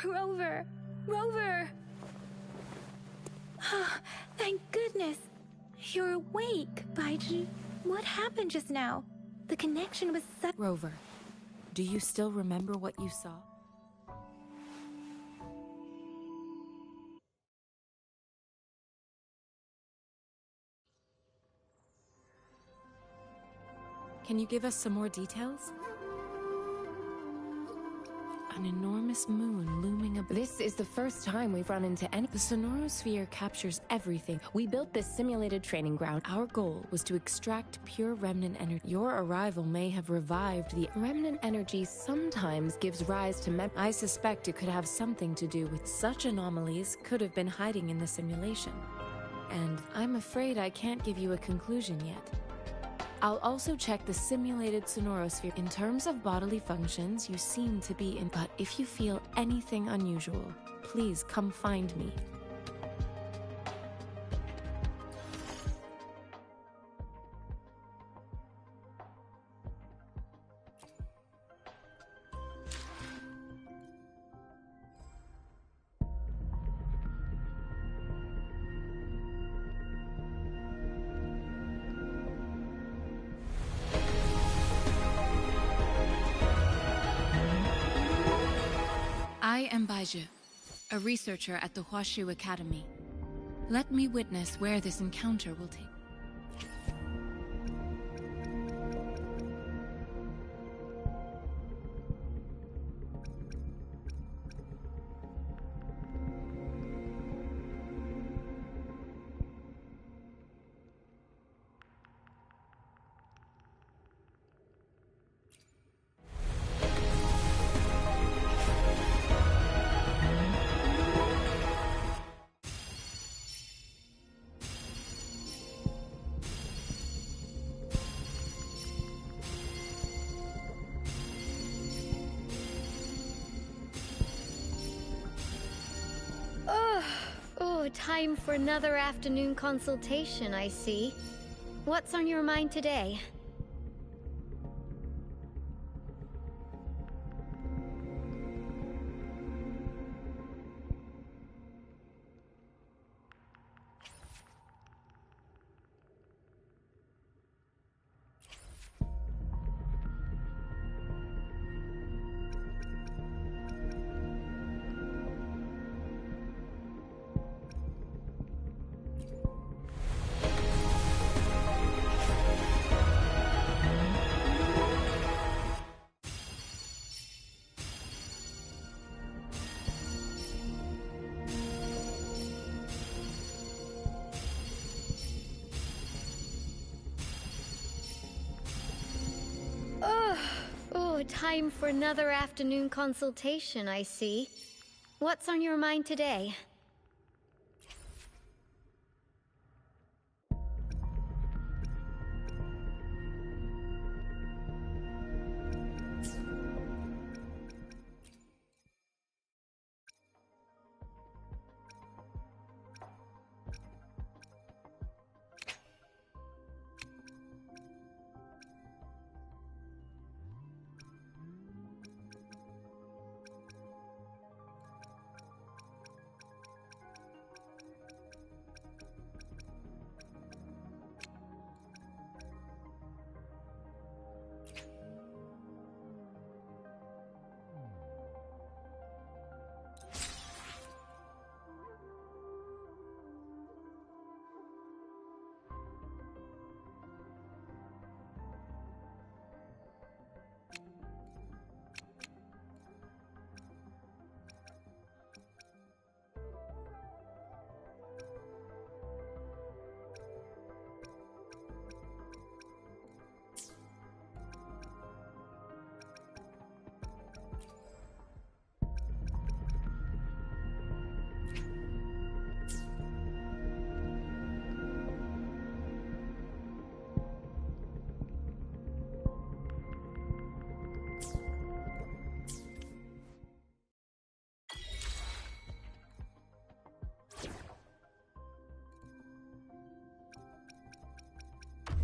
Rover! Rover! Thank goodness! You're awake, Baiji. What happened just now? The connection was so— Rover, do you still remember what you saw? Can you give us some more details? An enormous moon looming above. This is the first time we've run into any— The Sonorosphere captures everything. We built this simulated training ground. Our goal was to extract pure remnant energy. Your arrival may have revived the Remnant energy sometimes gives rise to I suspect it could have something to do with such anomalies could have been hiding in the simulation. And I'm afraid I can't give you a conclusion yet. I'll also check the simulated Sonorosphere. In terms of bodily functions, you seem to be in, but if you feel anything unusual, please come find me. I am Baiju, a researcher at the Huashu Academy. Let me witness where this encounter will take. time for another afternoon consultation, I see. What's on your mind today? Time for another afternoon consultation, I see. What's on your mind today?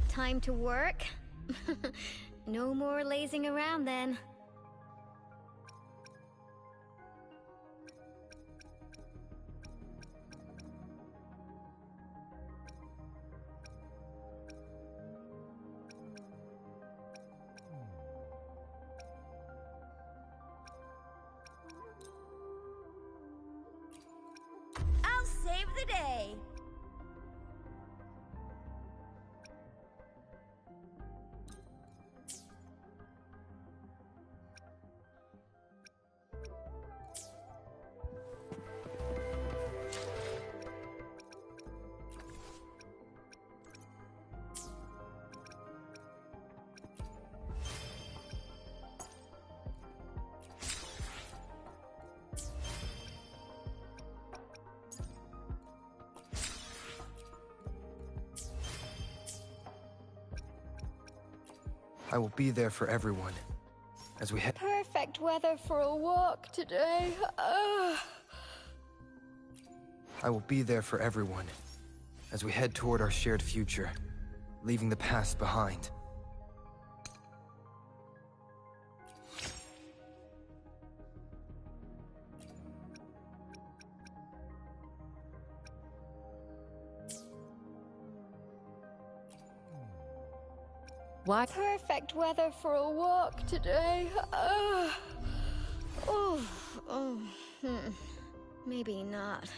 Time to work? No more lazing around then. I'll save the day! I will be there for everyone as we head. Perfect weather for a walk today. I will be there for everyone as we head toward our shared future, leaving the past behind. Why? Perfect weather for a walk today. Maybe not.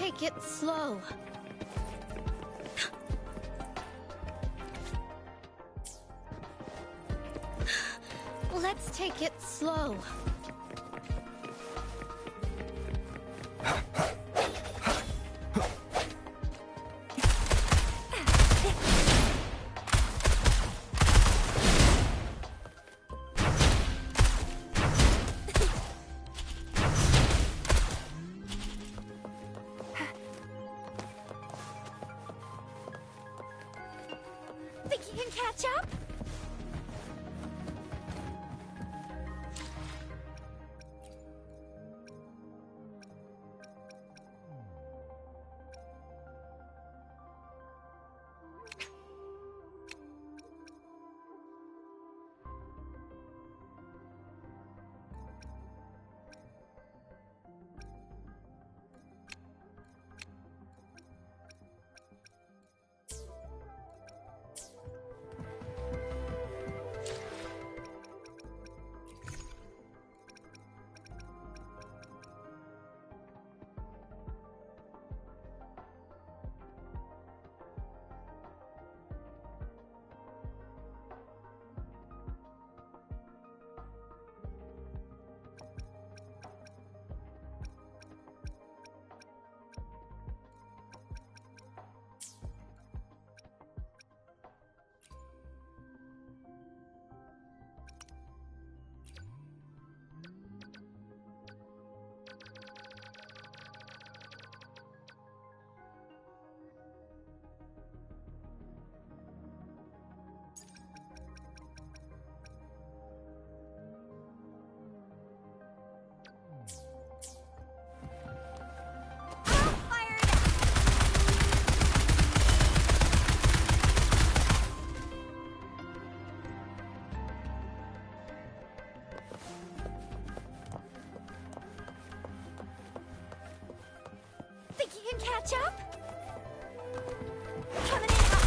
take it slow. Let's take it slow. Think you can catch up? Think you can catch up? Coming in hot.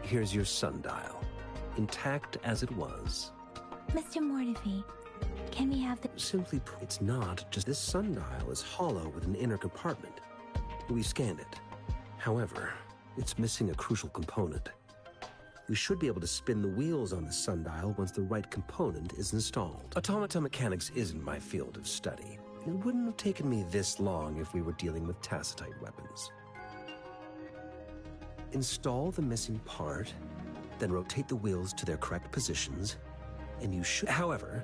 Here's your sundial, intact as it was. Mr. Mortefi, can we have the... Simply put, it's not just this sundial is hollow with an inner compartment. We scanned it. However, it's missing a crucial component. We should be able to spin the wheels on the sundial once the right component is installed. Automata mechanics isn't my field of study. It wouldn't have taken me this long if we were dealing with tacitite weapons. Install the missing part, then rotate the wheels to their correct positions, and you should... However,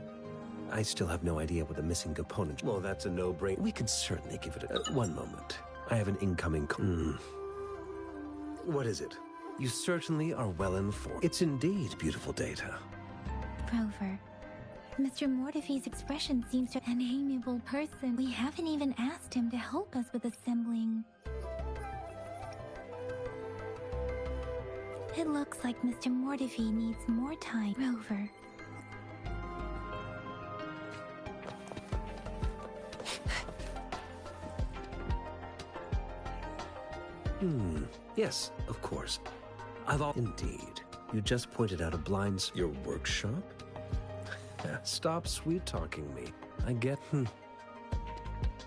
I still have no idea what the missing component... Well, that's a no-brainer. We can certainly give it a... one moment. I have an incoming... What is it? You certainly are well informed. It's indeed beautiful data. Rover, Mr. Mortefi's expression seems to... An amiable person. We haven't even asked him to help us with assembling... It looks like Mr. Mortefi needs more time. Rover. Yes, of course. Indeed. You just pointed out a blind... Your workshop? Stop sweet-talking me. I get...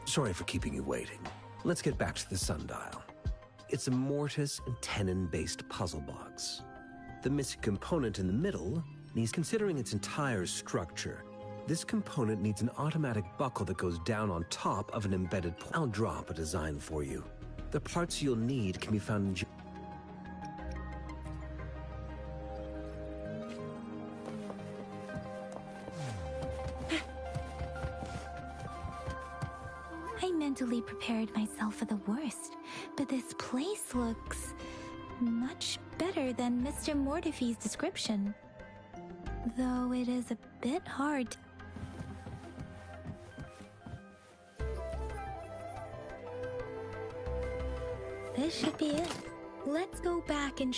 Sorry for keeping you waiting. Let's get back to the sundial. It's a mortise and tenon-based puzzle box. The missing component in the middle needs... Considering its entire structure, this component needs an automatic buckle that goes down on top of an embedded... I'll drop a design for you. The parts you'll need can be found in... I mentally prepared myself for the worst, but this place looks much better than Mr. Mortefi's description. Though it is a bit hard. This should be it. Let's go back and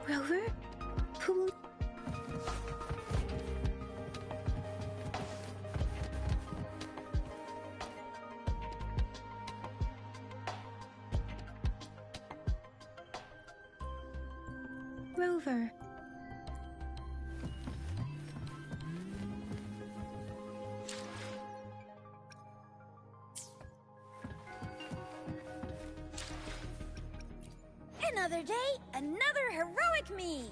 Rover? Rover. Another day, another heroic me!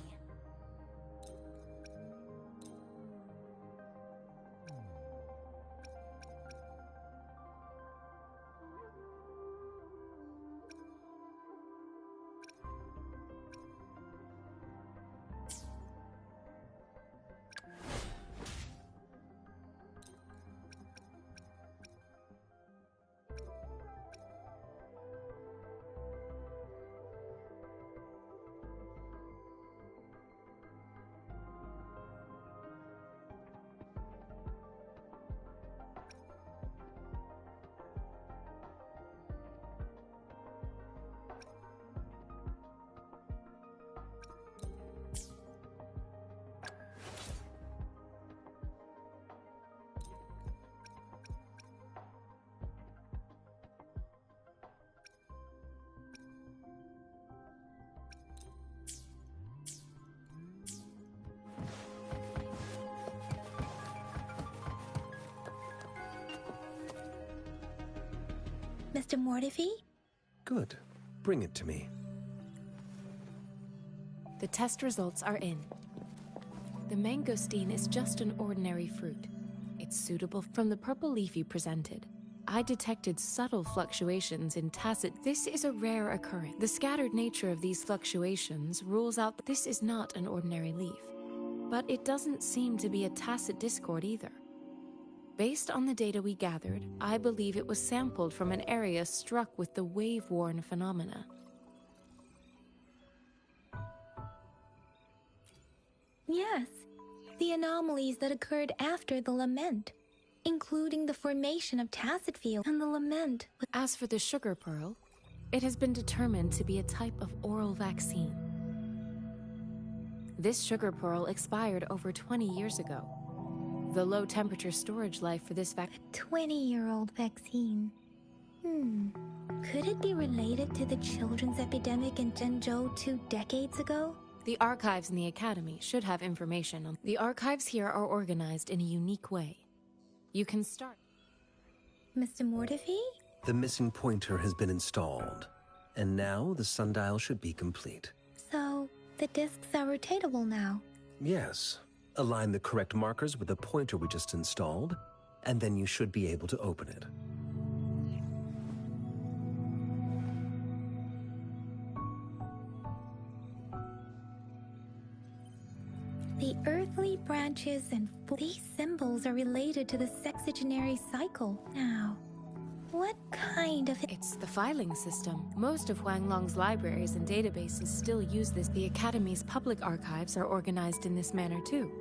Mr. Mortifi? Good. Bring it to me. The test results are in. The mangosteen is just an ordinary fruit. It's suitable from the purple leaf you presented. I detected subtle fluctuations in tacit. This is a rare occurrence. The scattered nature of these fluctuations rules out that this is not an ordinary leaf. But it doesn't seem to be a tacit discord either. Based on the data we gathered, I believe it was sampled from an area struck with the wave-worn phenomena. Yes, the anomalies that occurred after the lament, including the formation of tacit field and the lament. As for the sugar pearl, it has been determined to be a type of oral vaccine. This sugar pearl expired over 20 years ago. The low-temperature storage life for this vaccine... A 20-year-old vaccine. Could it be related to the children's epidemic in Zhenzhou 2 decades ago? The archives in the Academy should have information on... The archives here are organized in a unique way. You can start... Mr. Mortifi? The missing pointer has been installed, and now the sundial should be complete. So, the discs are rotatable now? Yes. Align the correct markers with the pointer we just installed, and then you should be able to open it. The earthly branches and these symbols are related to the sexagenary cycle. Now, what kind of... It's the filing system. Most of Huanglong's libraries and databases still use this. The Academy's public archives are organized in this manner too.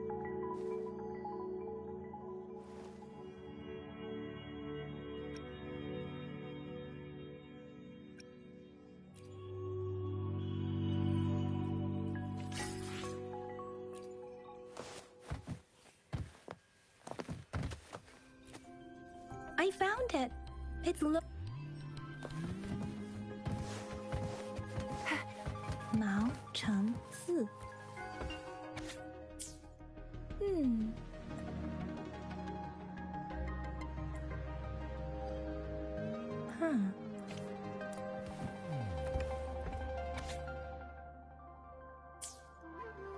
I found it. It's Mao Cheng Si.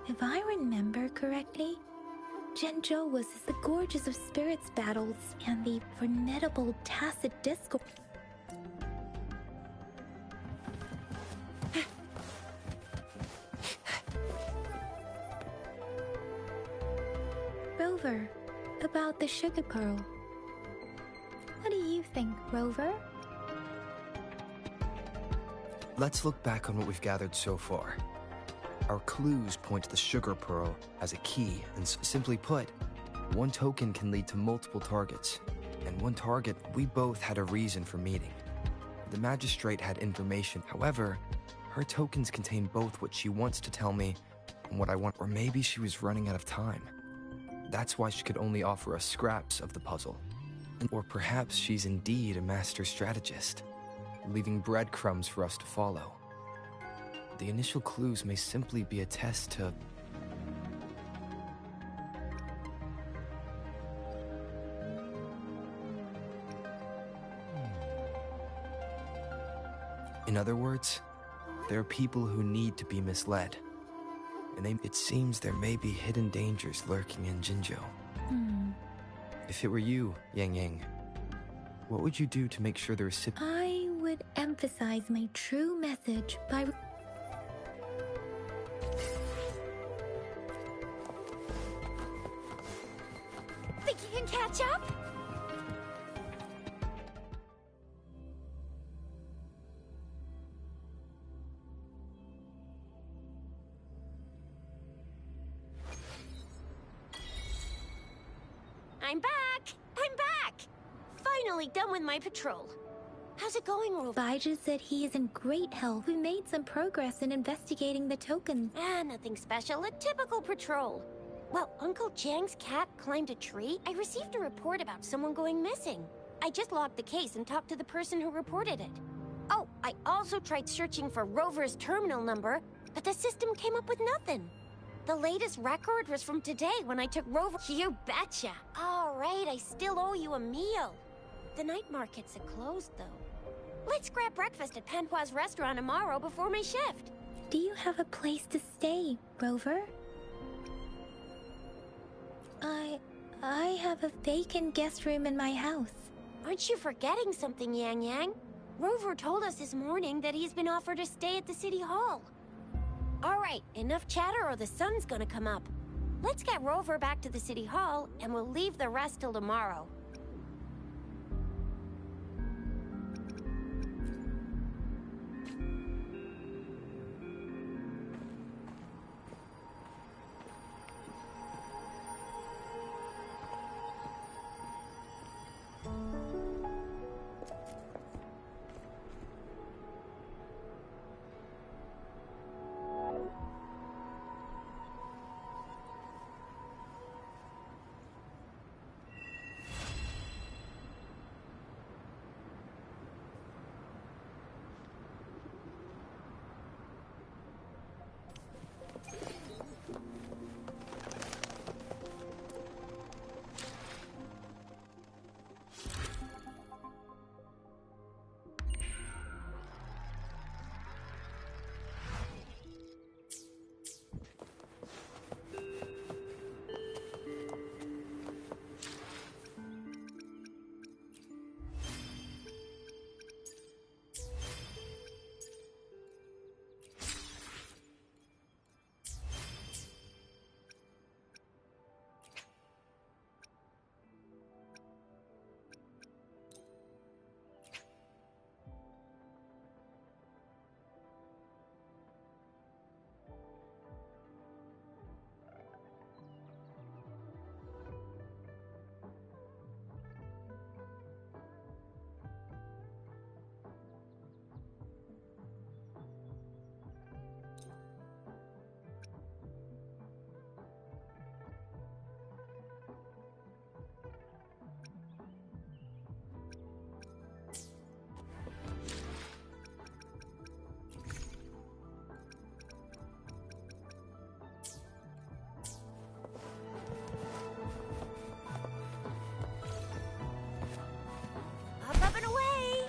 If I remember correctly, Zhenzhou was the Gorges of Spirits battles and the formidable tacit discord. Rover, about the sugar pearl. What do you think, Rover? Let's look back on what we've gathered so far. Our clues point to the sugar pearl as a key, and simply put, one token can lead to multiple targets, and one target we both had a reason for meeting. The magistrate had information, however, her tokens contain both what she wants to tell me and what I want, or maybe she was running out of time. That's why she could only offer us scraps of the puzzle. Or perhaps she's indeed a master strategist, leaving breadcrumbs for us to follow. The initial clues may simply be a test to... In other words, there are people who need to be misled. And it seems there may be hidden dangers lurking in Jinzhou. If it were you, Yang Yang, what would you do to make sure the recipient... I would emphasize my true message by... Think you can catch up? I'm back! I'm back! Finally done with my patrol. How's it going, Rover? Baizhi said he is in great health. We made some progress in investigating the tokens. Nothing special. A typical patrol. Well, Uncle Jiang's cat climbed a tree. I received a report about someone going missing. I just logged the case and talked to the person who reported it. Oh, I also tried searching for Rover's terminal number, but the system came up with nothing. The latest record was from today when I took Rover... You betcha! All right, I still owe you a meal. The night markets are closed, though. Let's grab breakfast at Panhua's restaurant tomorrow before my shift. Do you have a place to stay, Rover? I have a vacant guest room in my house. Aren't you forgetting something, Yang Yang? Rover told us this morning that he's been offered a stay at the City Hall. All right, enough chatter or the sun's gonna come up. Let's get Rover back to the City Hall, and we'll leave the rest till tomorrow. Up and away!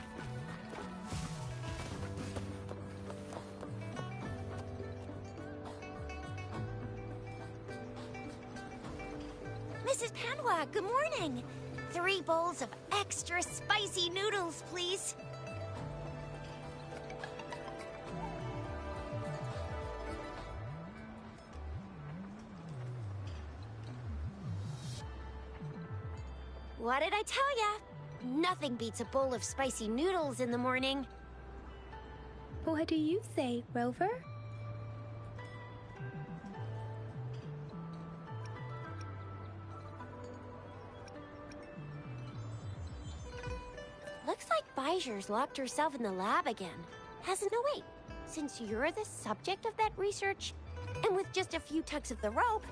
Mrs. Panhua, good morning. 3 bowls of extra spicy noodles, please. What did I tell ya? Nothing beats a bowl of spicy noodles in the morning. What do you say, Rover? Looks like Baizhi's locked herself in the lab again. No, wait. Since you're the subject of that research, and with just a few tugs of the rope,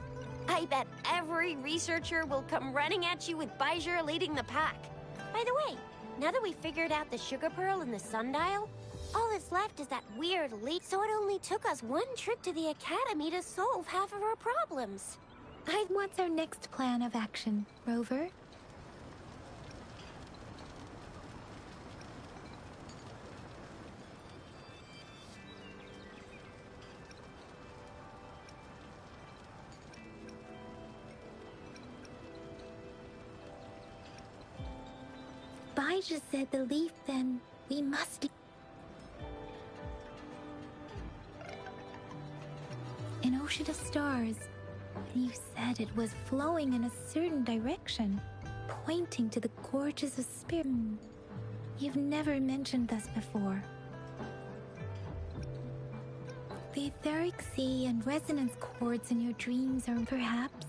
I bet every researcher will come running at you with Baizhi leading the pack. By the way, now that we figured out the sugar pearl and the sundial, All that's left is that weird leak, so it only took us one trip to the academy to solve half of our problems. What's our next plan of action, Rover? I just said the leaf, then we must. An ocean of stars. You said it was flowing in a certain direction, pointing to the gorges of spirit. You've never mentioned this before. The etheric sea and resonance chords in your dreams are perhaps.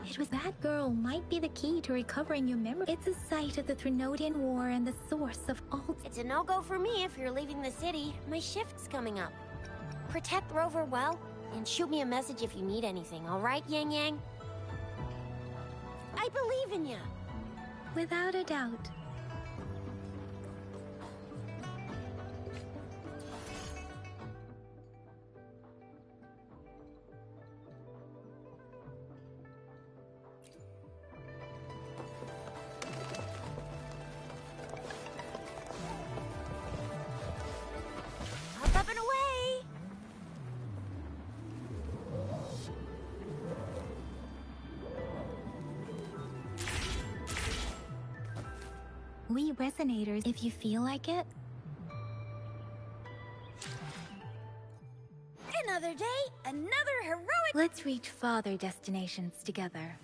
It was that girl might be the key to recovering your memory. It's a site of the Trinodian War and the source of all. It's a no-go for me if you're leaving the city. My shift's coming up. Protect Rover well, and shoot me a message if you need anything, all right, Yang Yang? I believe in you. Without a doubt. Up and away! We resonators, if you feel like it. Another day, another heroic... Let's reach farther destinations together.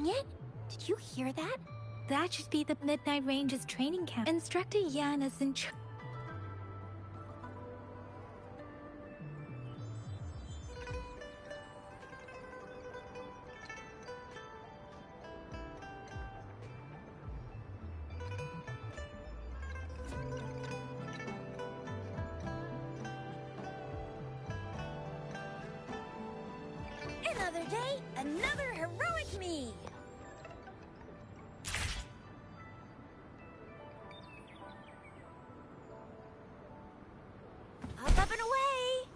hearing it? Did you hear that? That should be the Midnight Range's training camp. Instructor Yan is in charge. Another day, another heroic me! Up and away!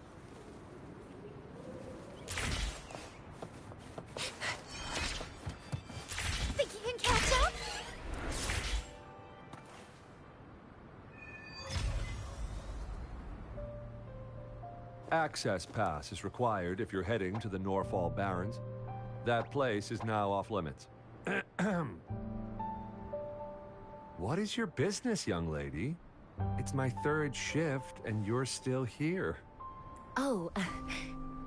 Think you can catch up? Access pass is required if you're heading to the Norfall Barrens. That place is now off limits. What is your business, young lady? It's my third shift, and you're still here. Oh,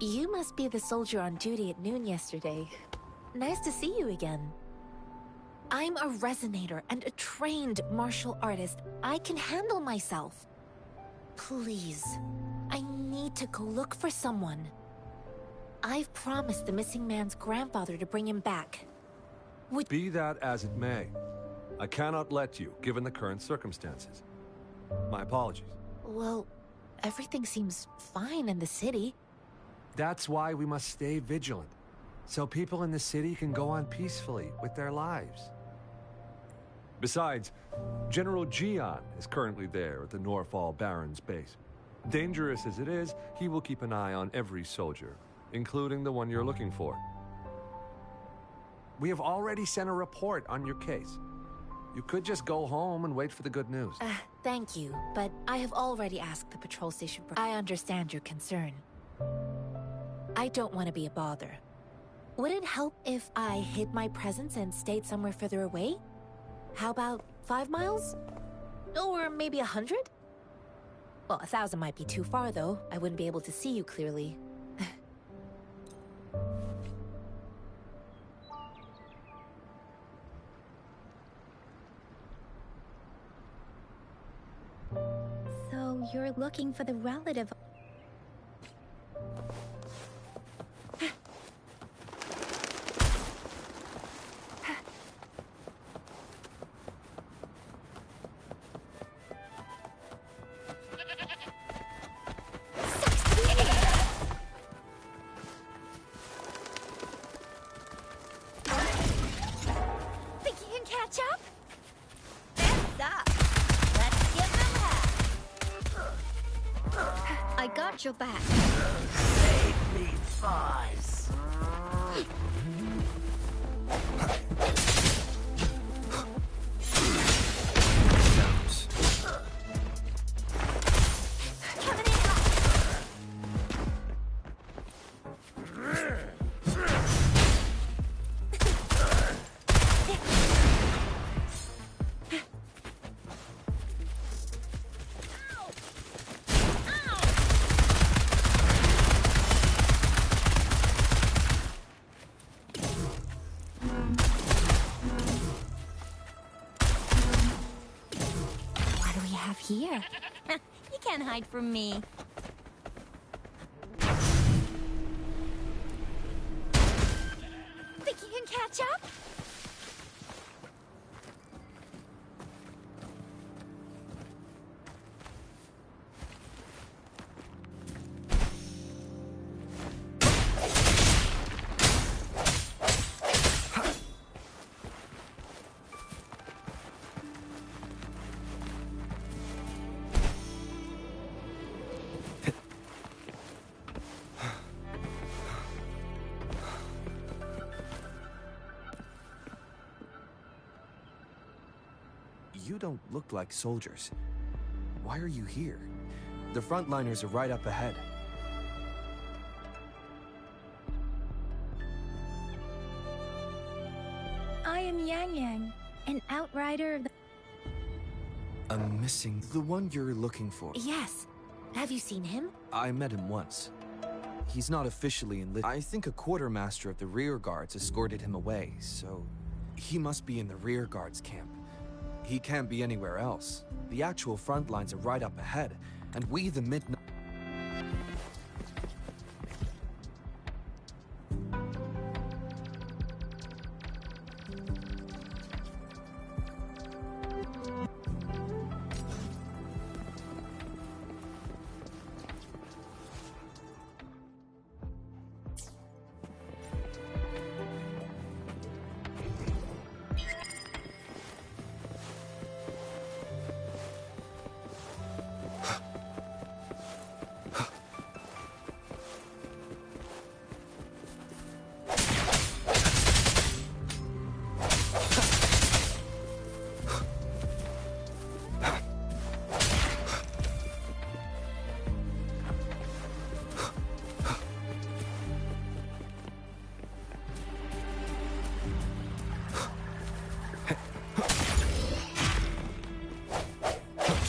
you must be the soldier on duty at noon yesterday. Nice to see you again. I'm a resonator and a trained martial artist. I can handle myself. Please, I need to go look for someone. I've promised the missing man's grandfather to bring him back. Be that as it may, I cannot let you, given the current circumstances. My apologies. Well, everything seems fine in the city. That's why we must stay vigilant, so people in the city can go on peacefully with their lives. Besides, General Jian is currently there at the Norfall Barrens base. Dangerous as it is, he will keep an eye on every soldier, including the one you're looking for. We have already sent a report on your case. You could just go home and wait for the good news. Thank you, but I have already asked the patrol station. I understand your concern. I don't want to be a bother. Would it help if I hid my presence and stayed somewhere further away? How about 5 miles? Or maybe 100? Well, 1,000 might be too far, though. I wouldn't be able to see you clearly. So you're looking for the relative. Think you can catch up? Fence up! Let's give them half! I got your back. Save me, Fuzz. Coming in hot! What do we have here? You can't hide from me. Think you can catch up? You don't look like soldiers. Why are you here? The frontliners are right up ahead. I am Yang Yang, an outrider of the... I'm missing the one you're looking for. Yes. Have you seen him? I met him once. He's not officially enlisted. I think a quartermaster of the rear guards escorted him away, so he must be in the rear guards camp. He can't be anywhere else. The actual front lines are right up ahead, and we, the midnight...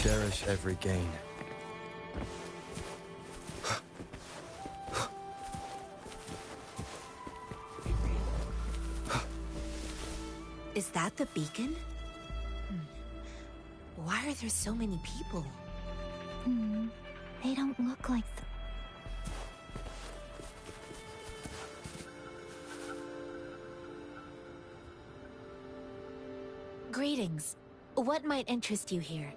Cherish every gain. Is that the beacon? Why are there so many people? They don't look like Greetings. What might interest you here?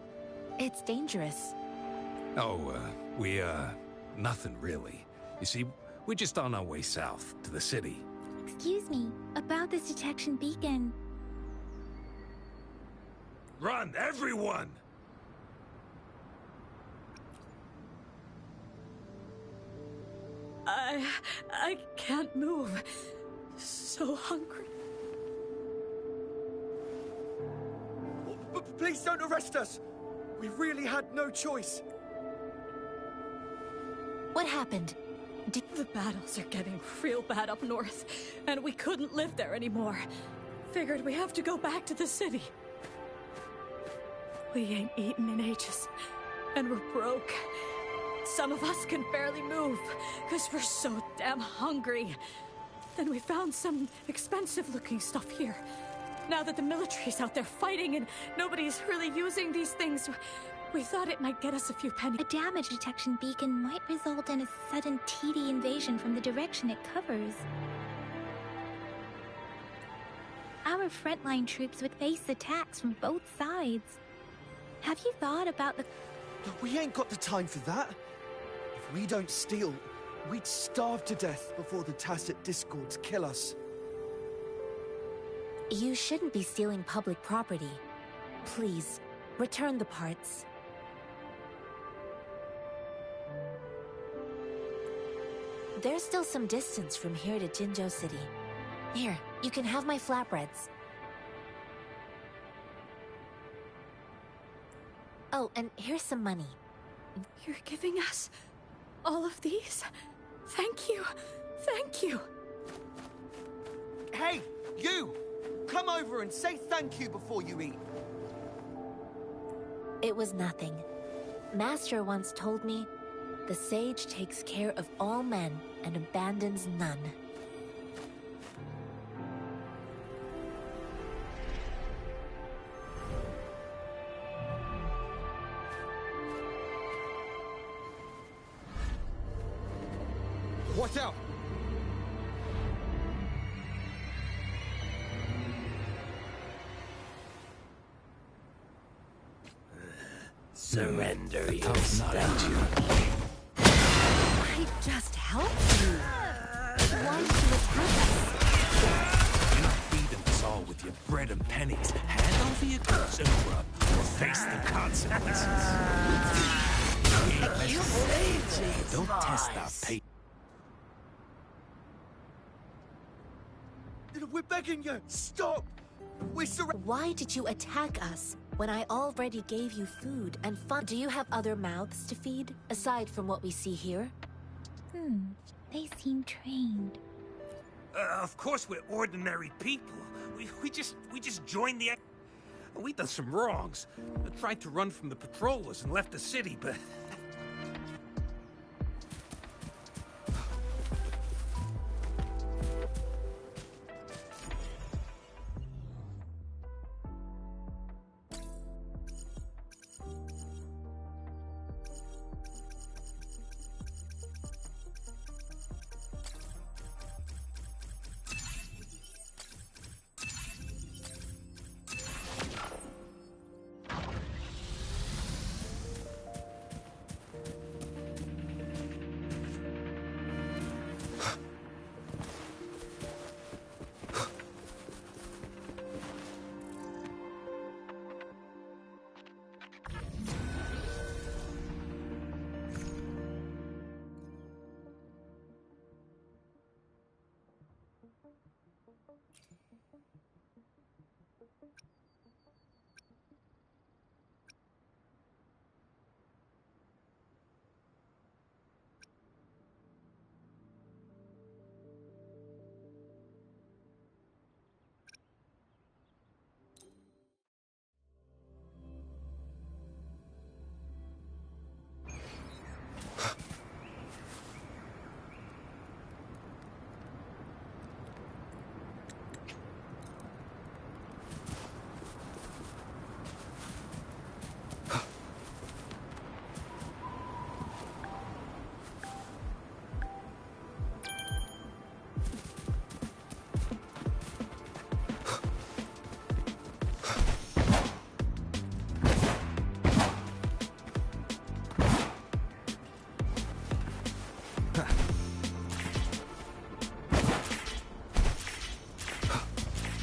It's dangerous. Oh, nothing really. You see, we're just on our way south to the city. Excuse me, about this detection beacon. Run, everyone! I can't move. So hungry. Please don't arrest us! We really had no choice. What happened? The battles are getting real bad up north, and we couldn't live there anymore. Figured we have to go back to the city. We ain't eaten in ages, and we're broke. Some of us can barely move, because we're so damn hungry. Then we found some expensive-looking stuff here. Now that the military's out there fighting and nobody's really using these things, we thought it might get us a few pennies. A damage detection beacon might result in a sudden TD invasion from the direction it covers. Our frontline troops would face attacks from both sides. Have you thought about the... We ain't got the time for that. If we don't steal, we'd starve to death before the tacit discords kill us. You shouldn't be stealing public property. Please, return the parts. There's still some distance from here to Jinzhou City. Here, you can have my flatbreads. Oh, and here's some money. You're giving us all of these? Thank you. Thank you. Hey, you! Come over and say thank you before you eat. It was nothing. Master once told me, the sage takes care of all men and abandons none. Watch out! Surrender yourself. I just helped you. Why did you attack us? You're not feeding us all with your bread and pennies. Hand over your goods and grub, or face the consequences. Don't test our patience. We're begging you, stop! Why did you attack us when I already gave you food and fun? Do you have other mouths to feed, aside from what we see here? They seem trained. Of course we're ordinary people. We just joined the... We done some wrongs. Tried to run from the patrollers and left the city, but...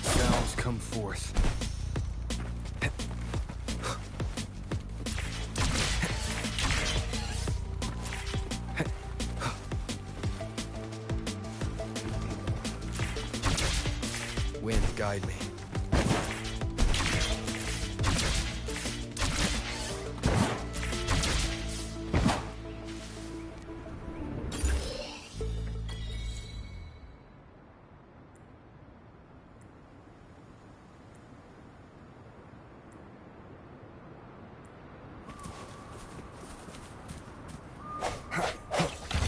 Sounds come forth. Wind, guide me.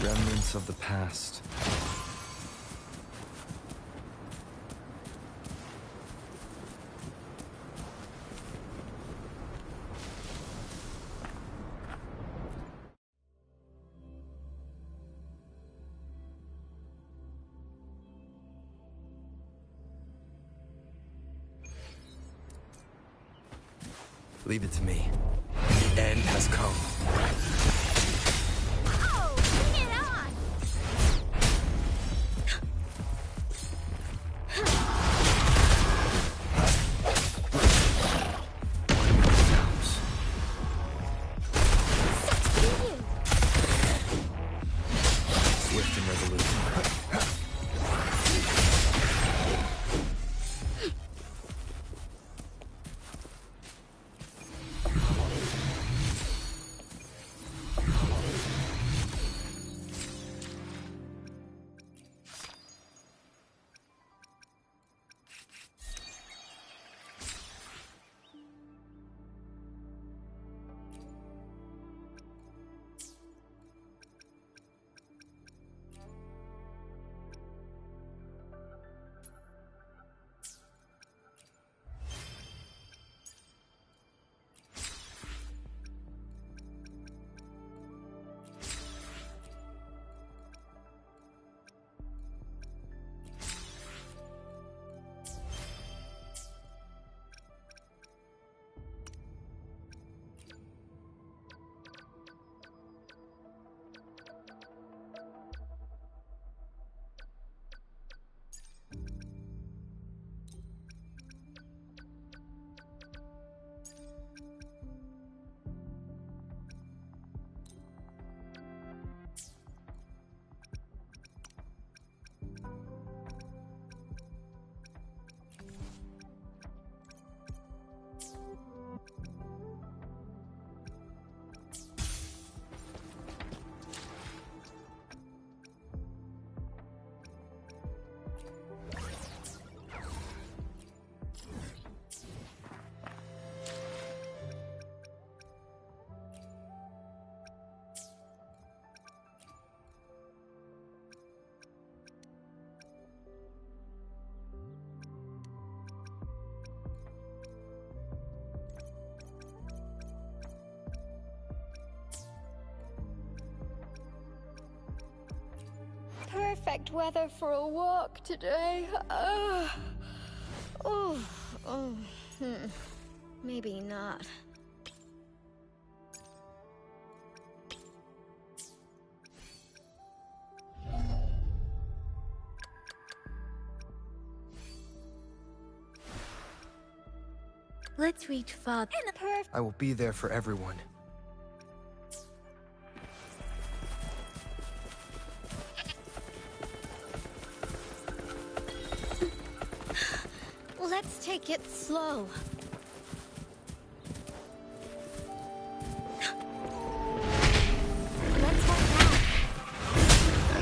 Remnants of the past. Leave it to me. The end has come. Oh, bring it on! Sounds. Swift and resolute. Perfect weather for a walk today. Maybe not. Let's reach Father. I will be there for everyone. Let's take it slow. Let's hold back.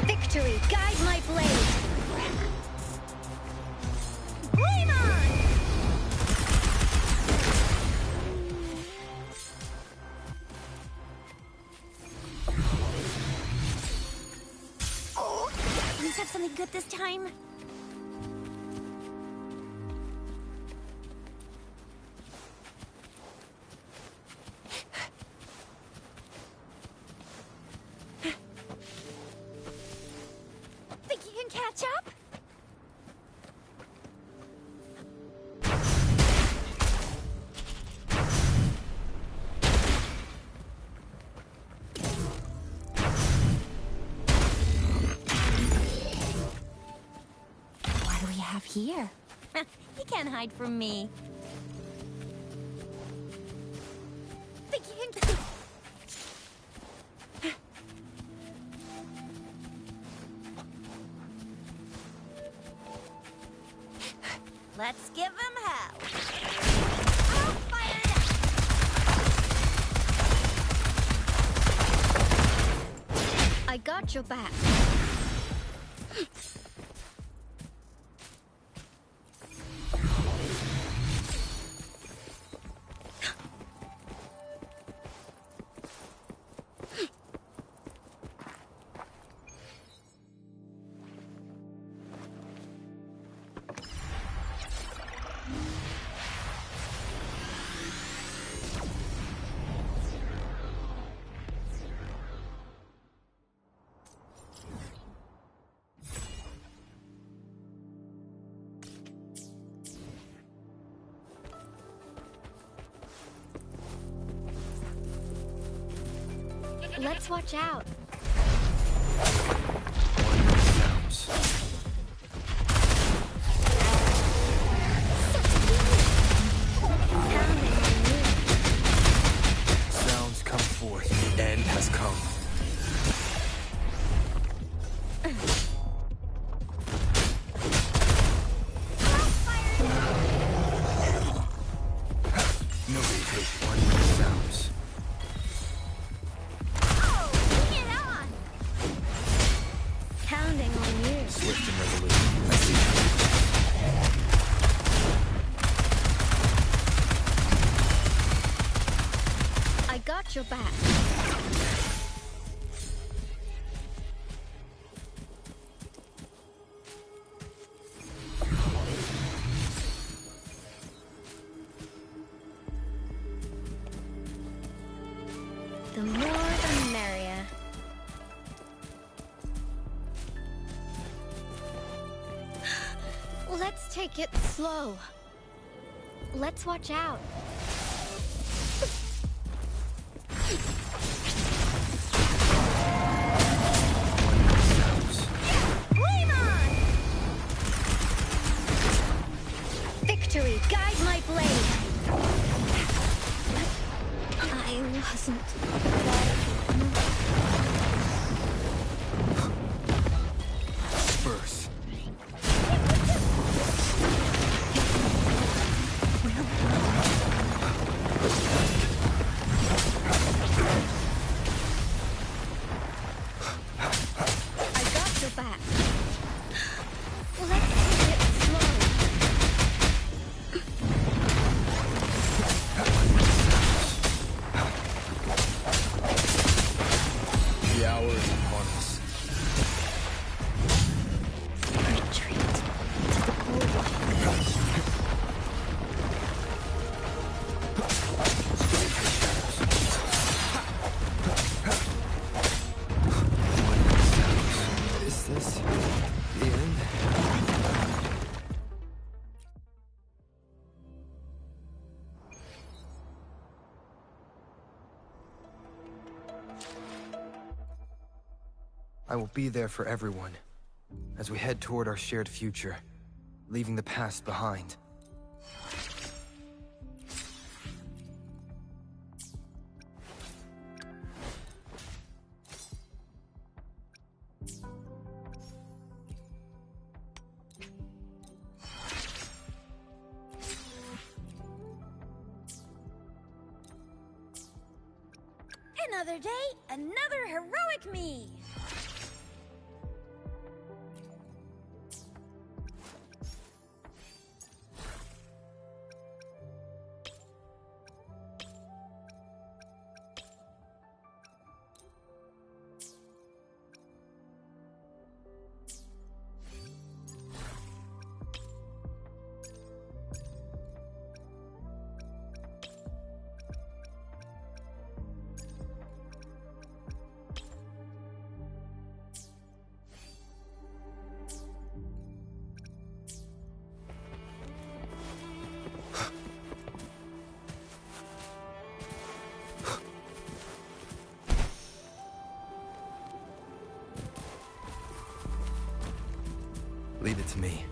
Victory, guide my blade. Flame on! Oh, let's have something good this time. Think you can catch up? have here? You can't hide from me. Let's give him hell. I'll fire it up. I got your back. Let's watch out. Sounds come forth. The end has come. Nobody takes one sounds. Counting on you. Swift and resolute. I see. I got your back. The more the merrier. Let's take it slow. Let's watch out. Flame on! Victory, guide my blade. I wasn't. Burst. I got your back. Let's take it slow. The hour is upon us. Retreat to the portal. Is this the end? I will be there for everyone as we head toward our shared future, leaving the past behind. Another day, another heroic me. Leave it to me.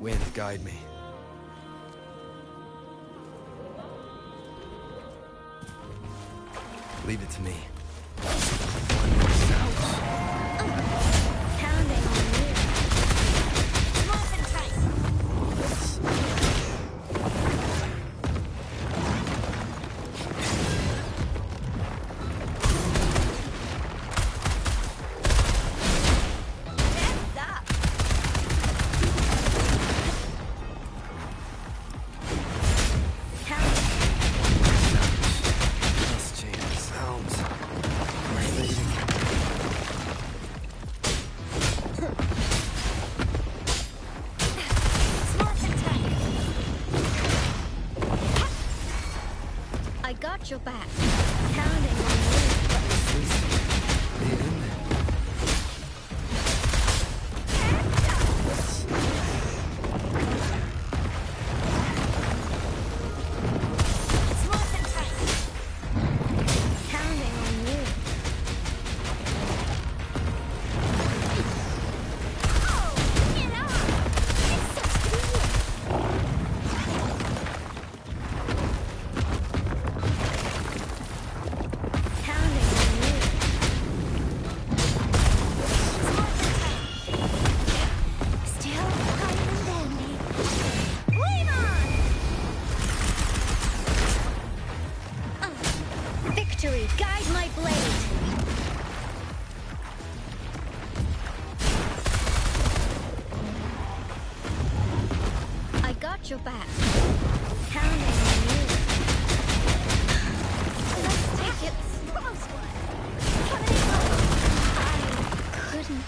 Wind, guide me. Leave it to me. Pounding on you. Rough and tight. I got your back. Pounding on victory, guide my blade! I got your back. Pounding on you. Let's take it slow. I couldn't.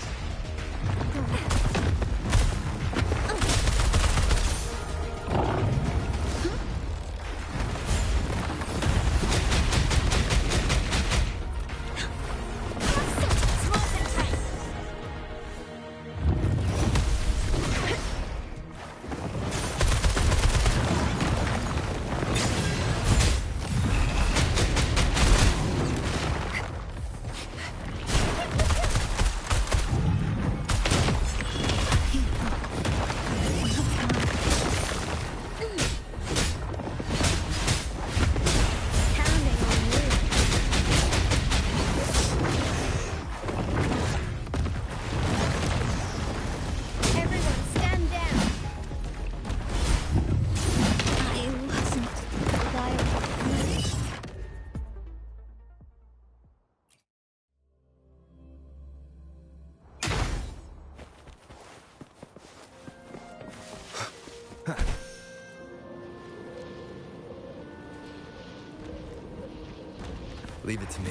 Leave it to me.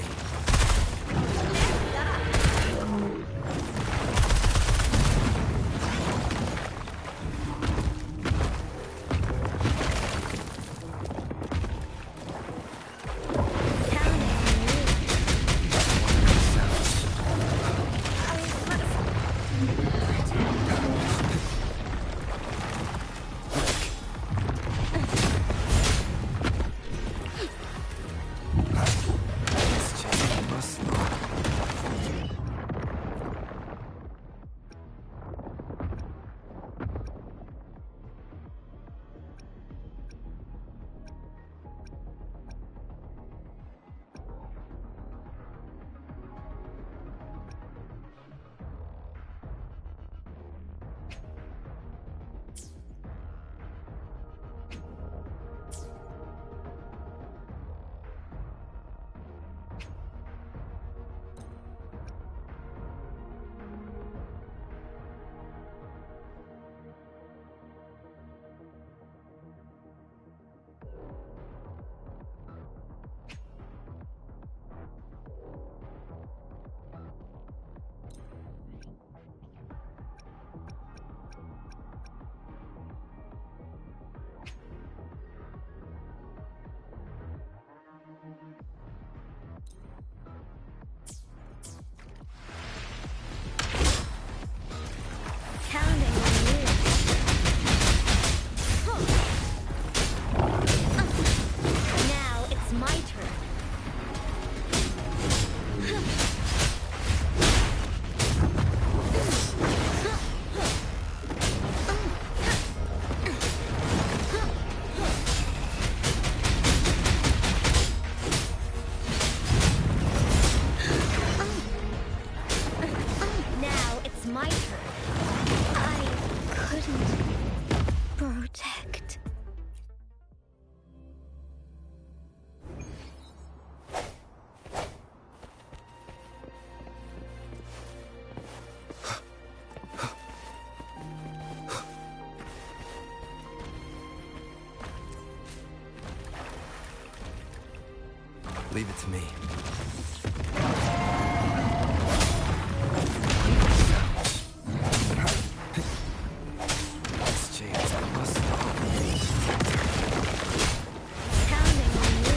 Leave it to me. This chance, I must stop. Pounding on you.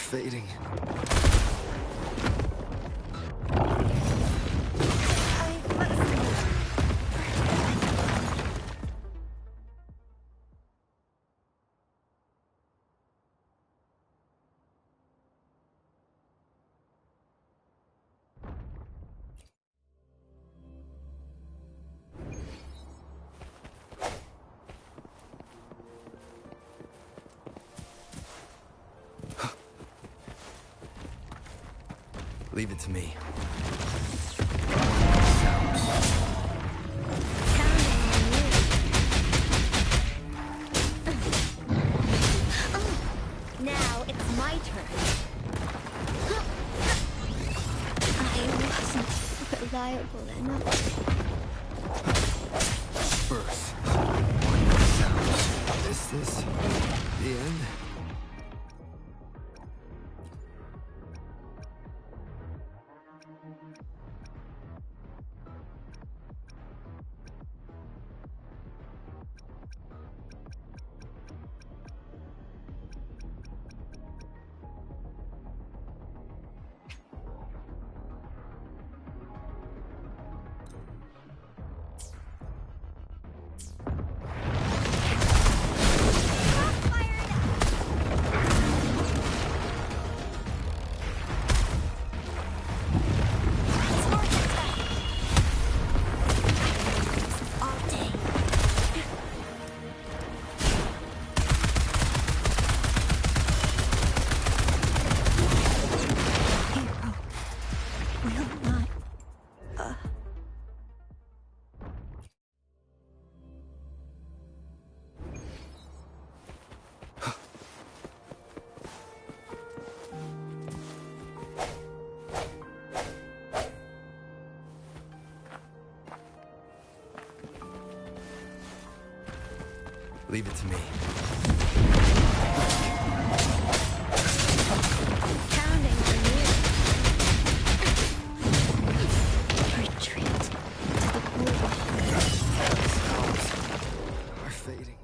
Fading. Leave it to me. Now it's my turn. I wasn't reliable enough. Birth. Is this the end? Leave it to me. Pounding on you. Retreat to the border. Sounds are fading.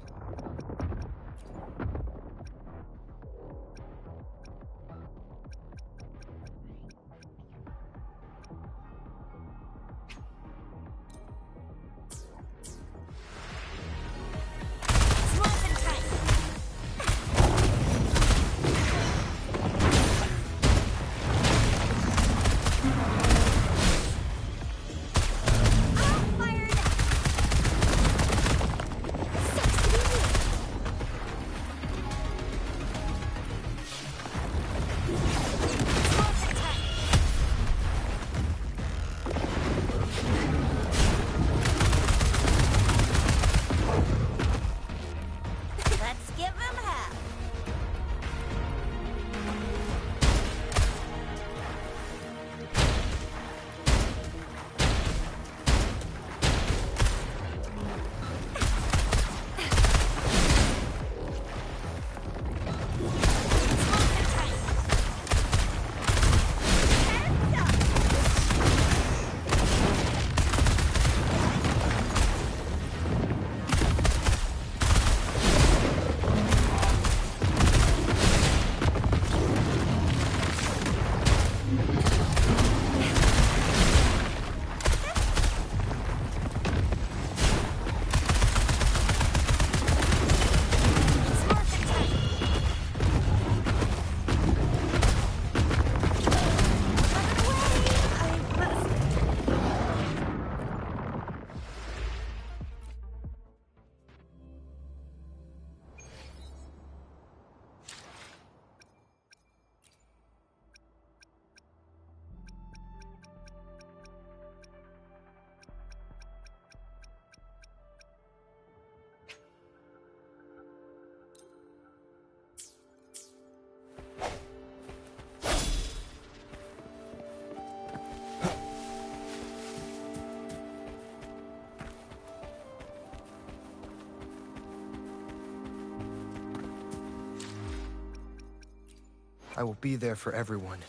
I will be there for everyone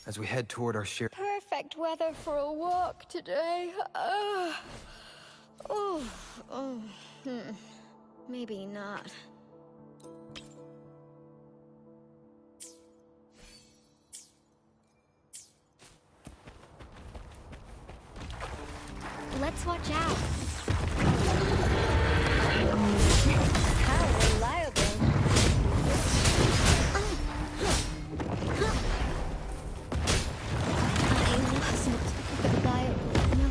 as we head toward our shared... Perfect weather for a walk today. Maybe not. Let's watch out. How reliable. I wasn't reliable, no.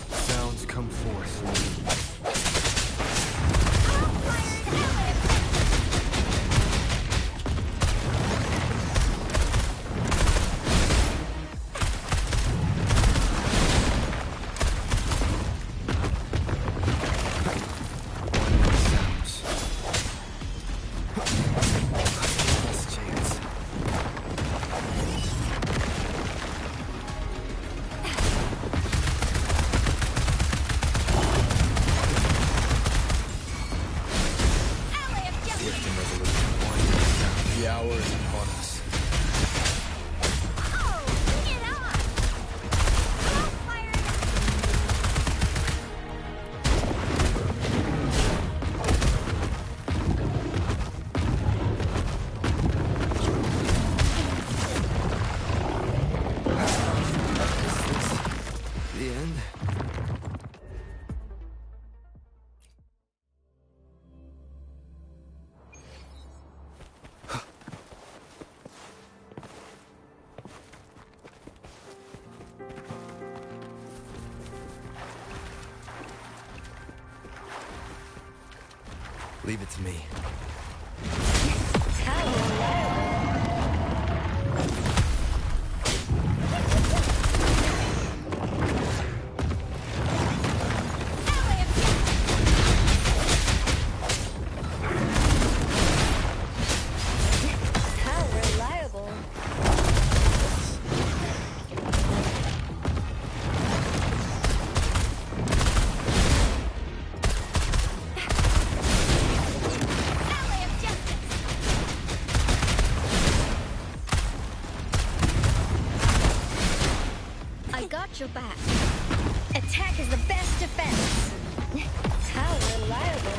Sounds come forth. The hour is upon us. Oh, bring it on! The end? Leave it to me. How reliable. I got your back. Attack is the best defense. How reliable.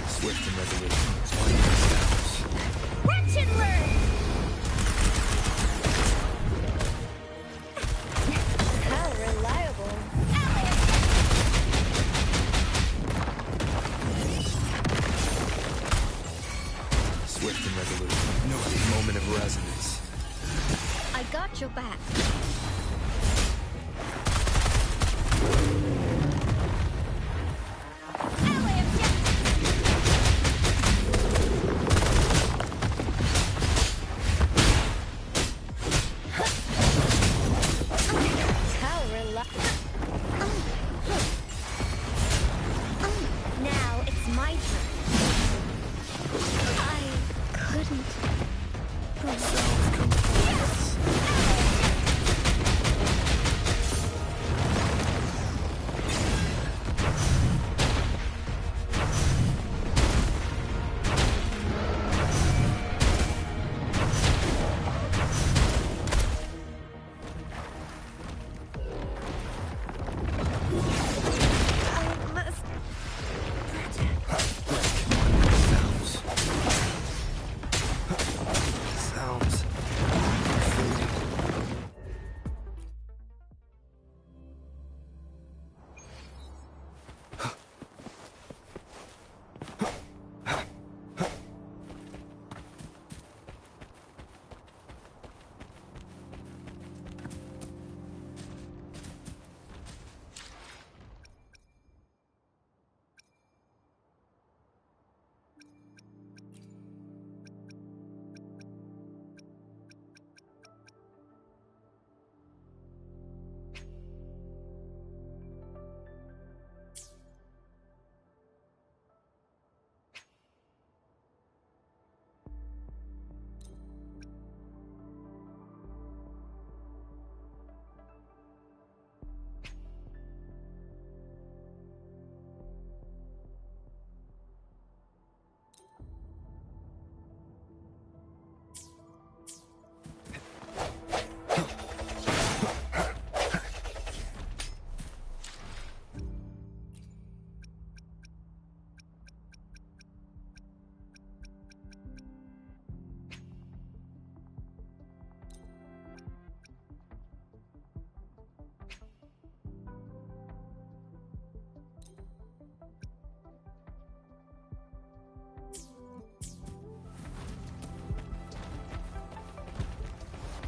Swift and resolute. Watch and learn. How reliable. Swift and resolute. No moment of resonance. I got your back. How reliable. Now it's my turn. I couldn't. Sounds come forth.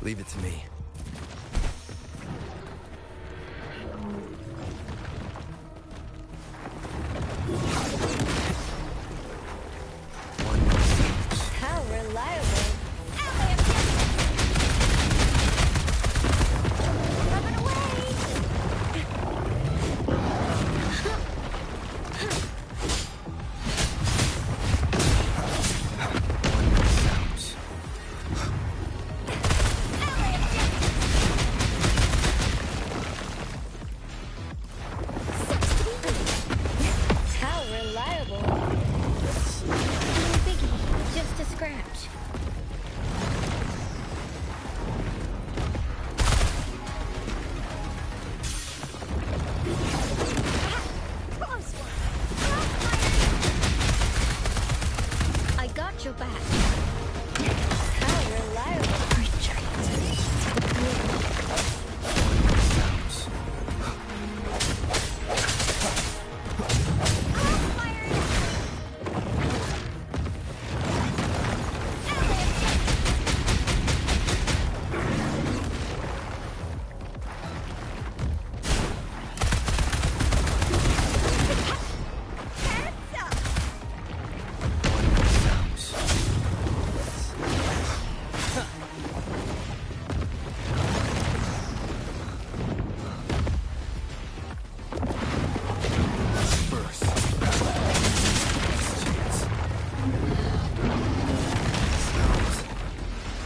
Leave it to me. How reliable. Running away! How reliable. No biggie, just a scratch. I got your back. How reliable.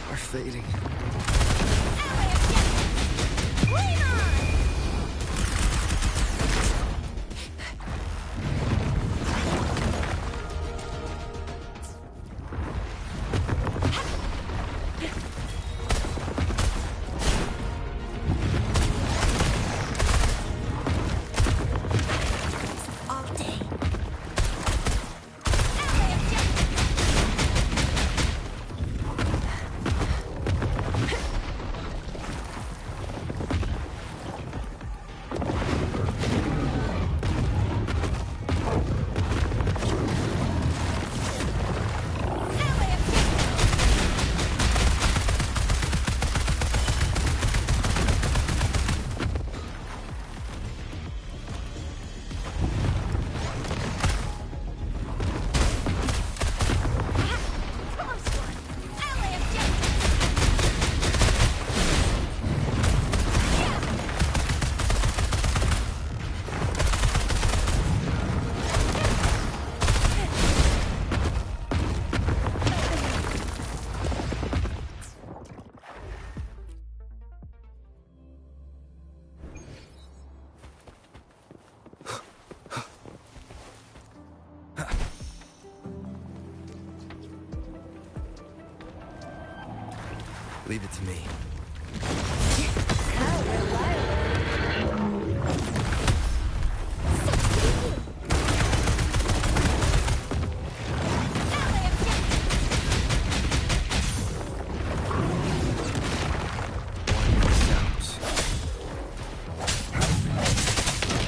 Are fading. All day. Leave it to me. How reliable.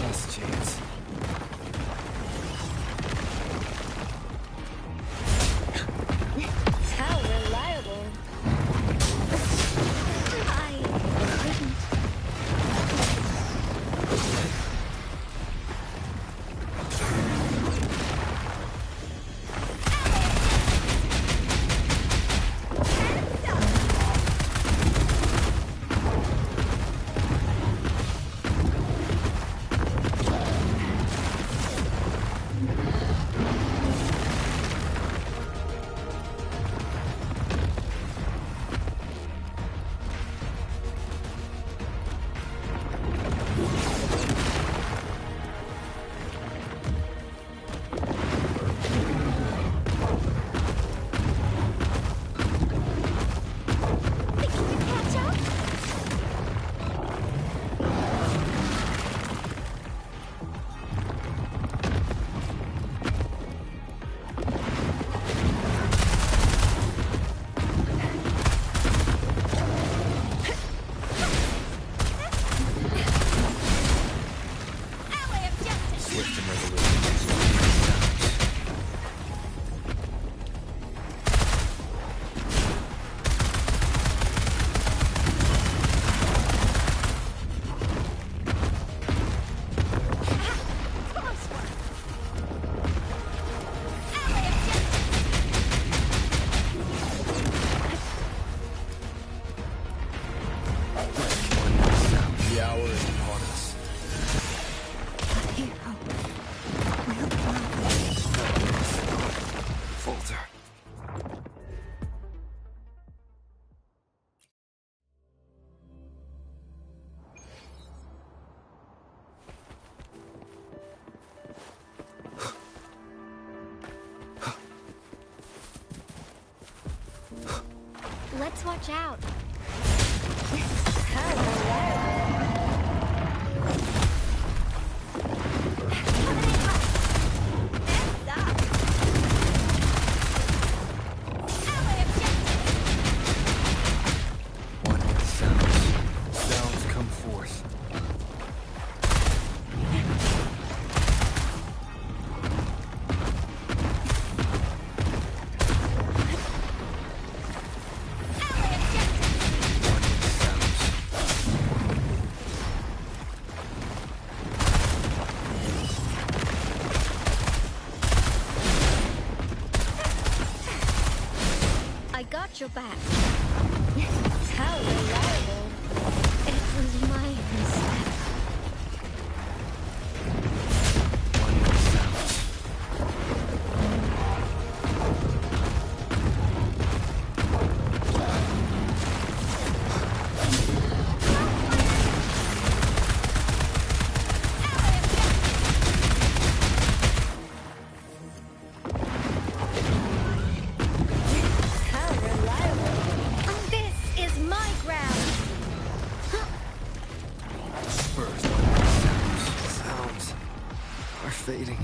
Last chance. How reliable. Watch out. One with sounds. Sounds come forth. I got your back. How reliable. It was my mistake. One with sounds. How reliable. This is my ground. Dispersed. Sounds. Sounds are fading.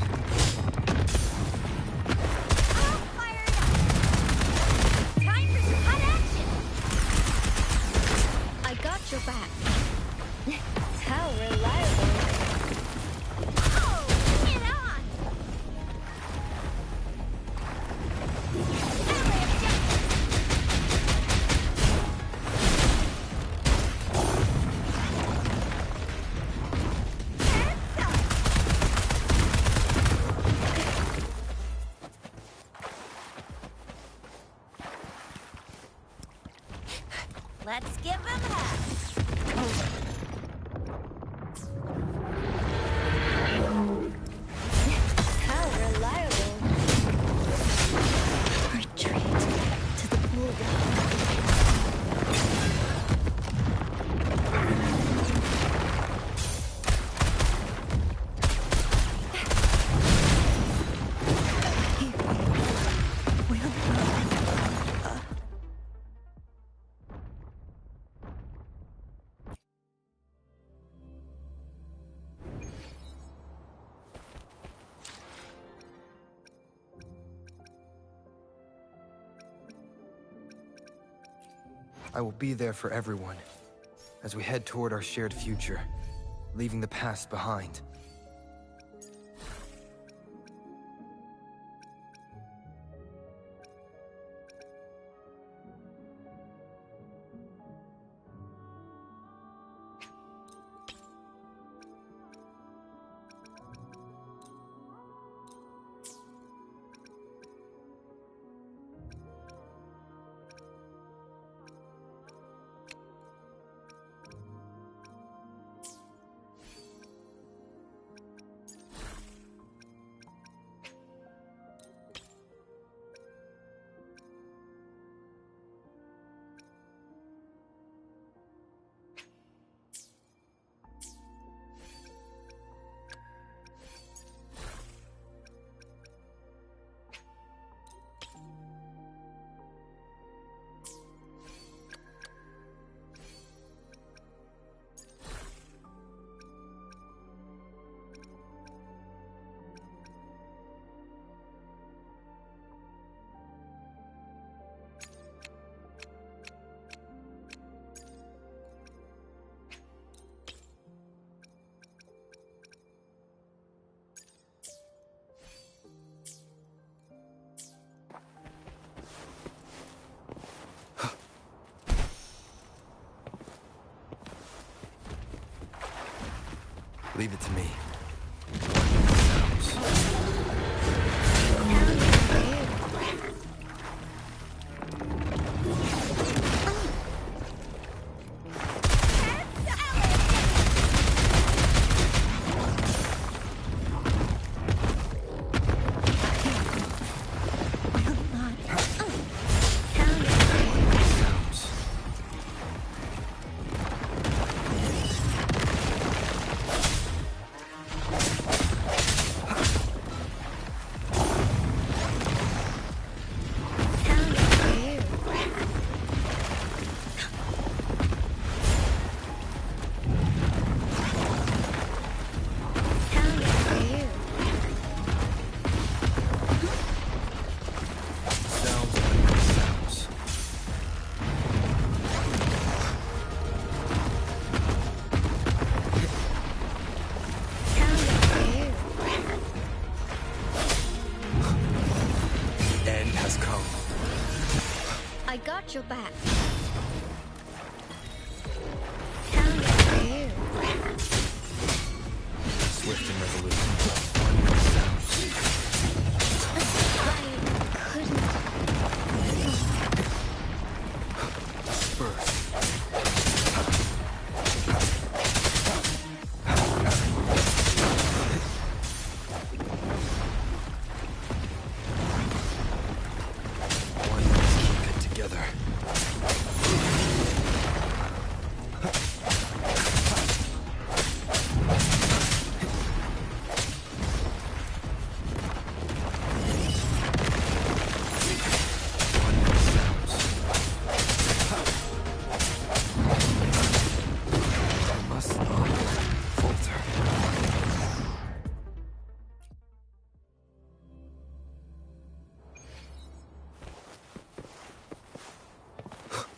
Time for some hot action. I got your back. How reliable. Oh, get on. Let's give him hell. How reliable. Retreat to the bulldog. I will be there for everyone as we head toward our shared future, leaving the past behind. Leave it to me. got your back. Swift and resolute.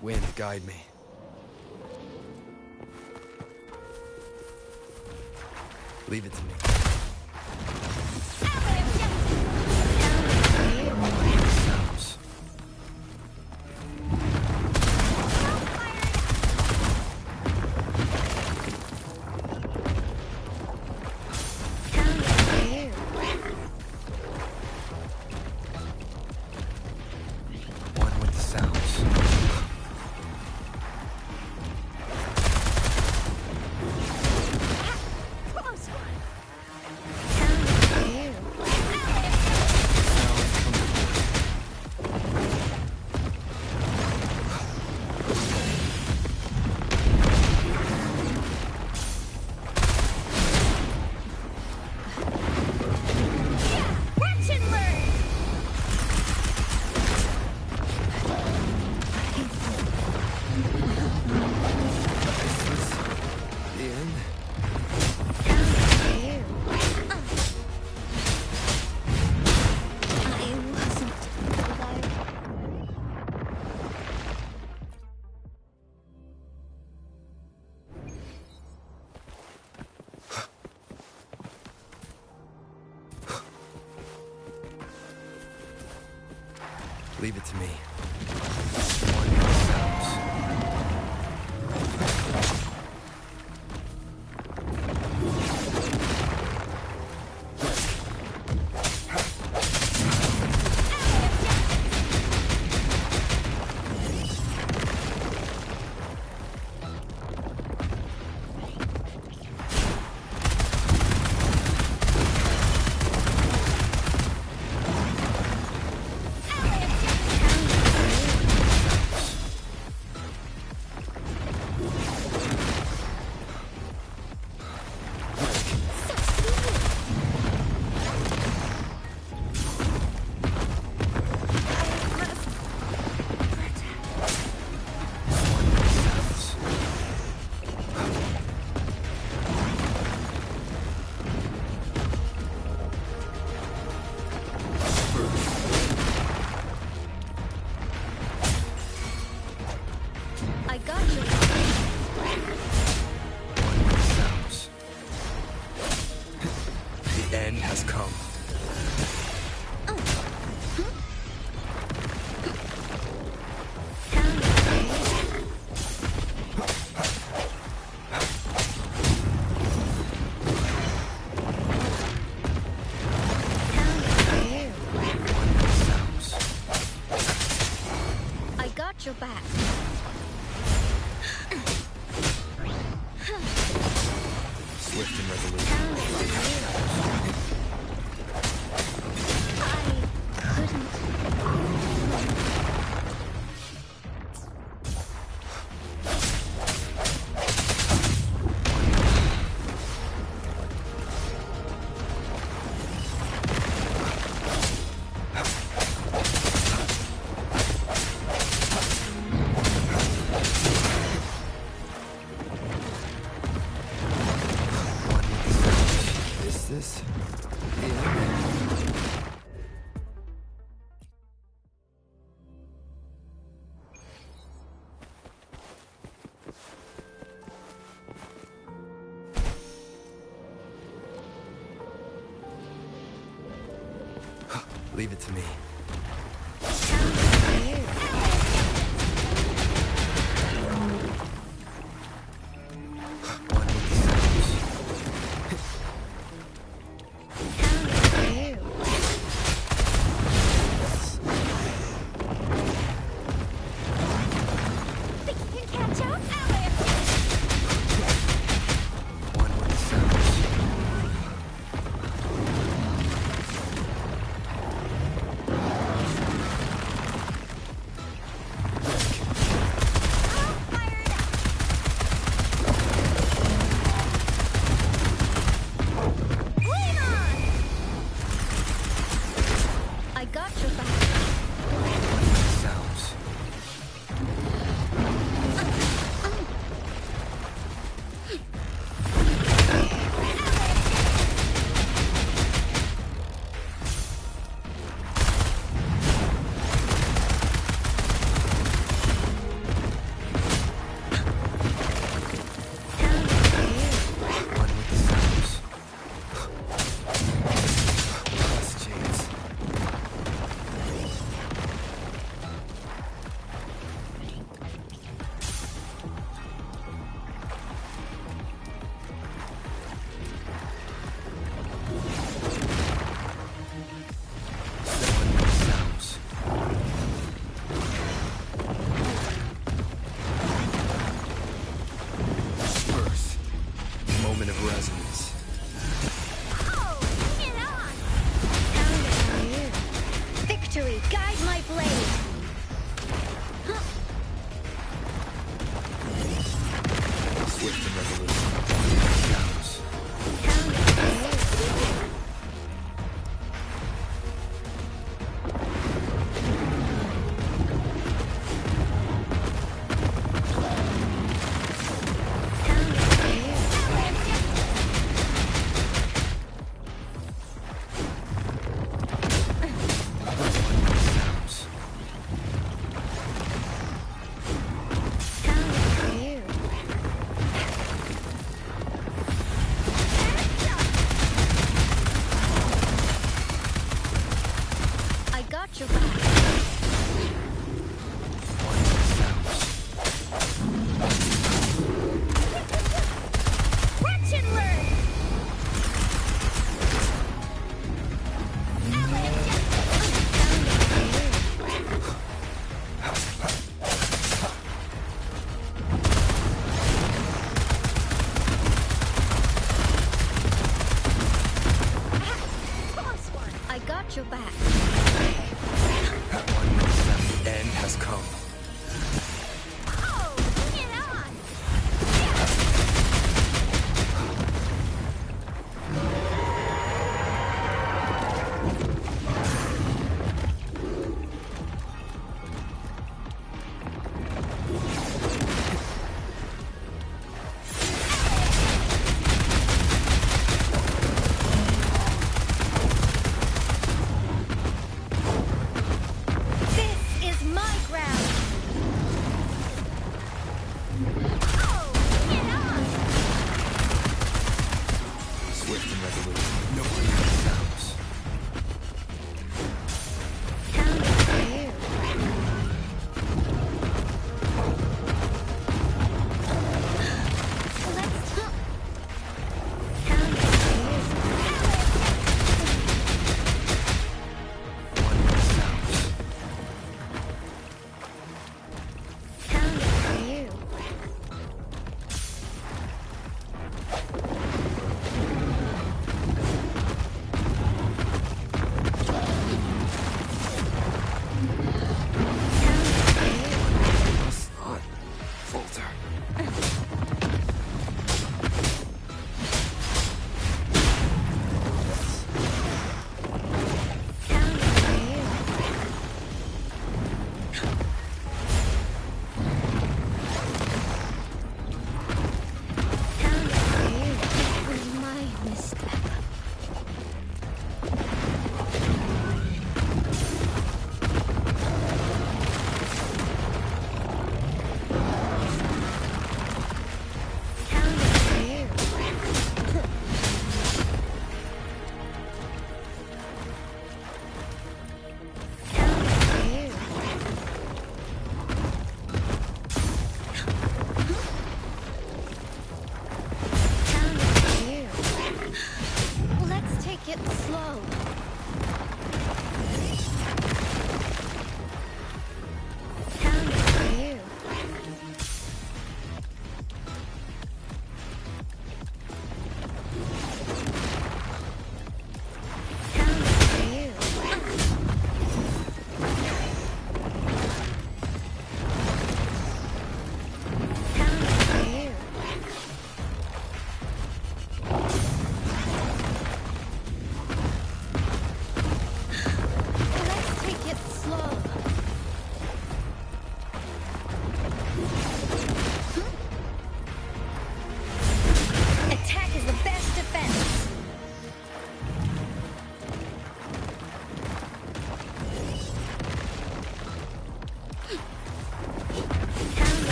Wind, guide me. Leave it to me. Sounds. One with the sounds. Leave it to me. One with the sounds. I got you. One with the sounds. The end has come. I got your back. Swift and resolute. Is this the end? Leave it to me. of resonance. Oh, bring it on! Pound it on you. Victory, guide my blade! Swift and resolute. Sounds. Pound it on you. Your back. Watch and learn. I got your back. The end has come. Oh, bring it on!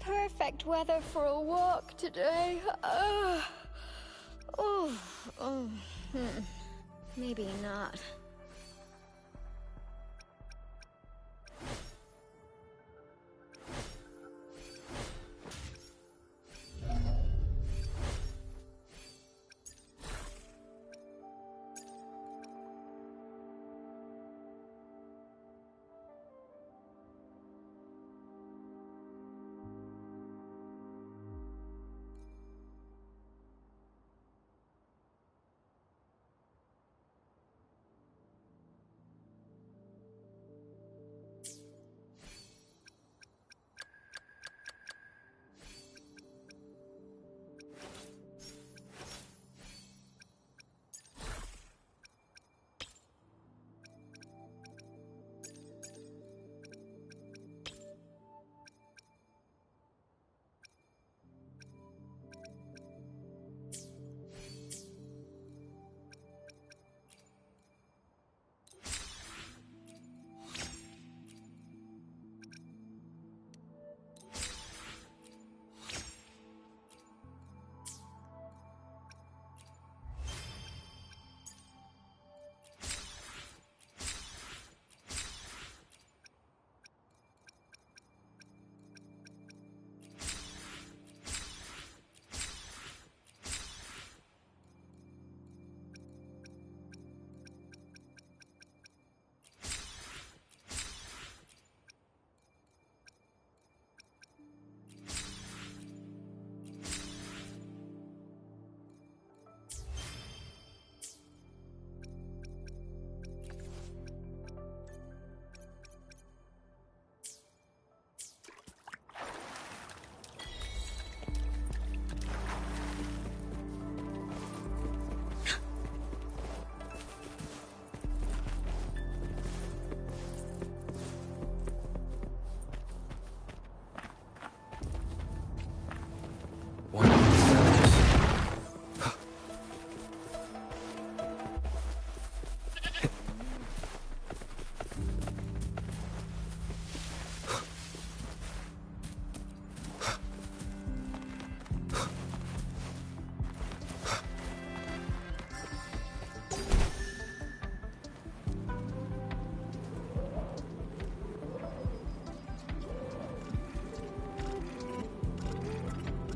perfect weather for a walk today. Maybe not.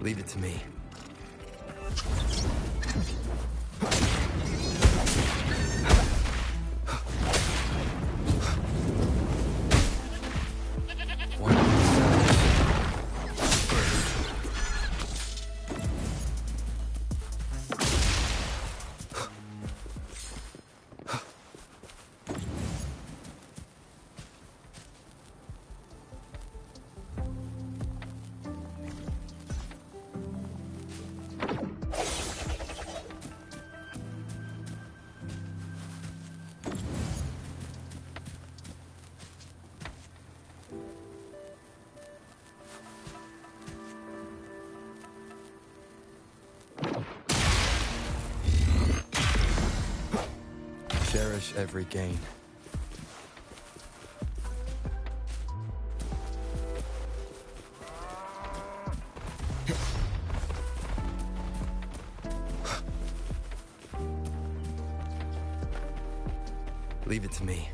Leave it to me. Cherish every gain. Leave it to me.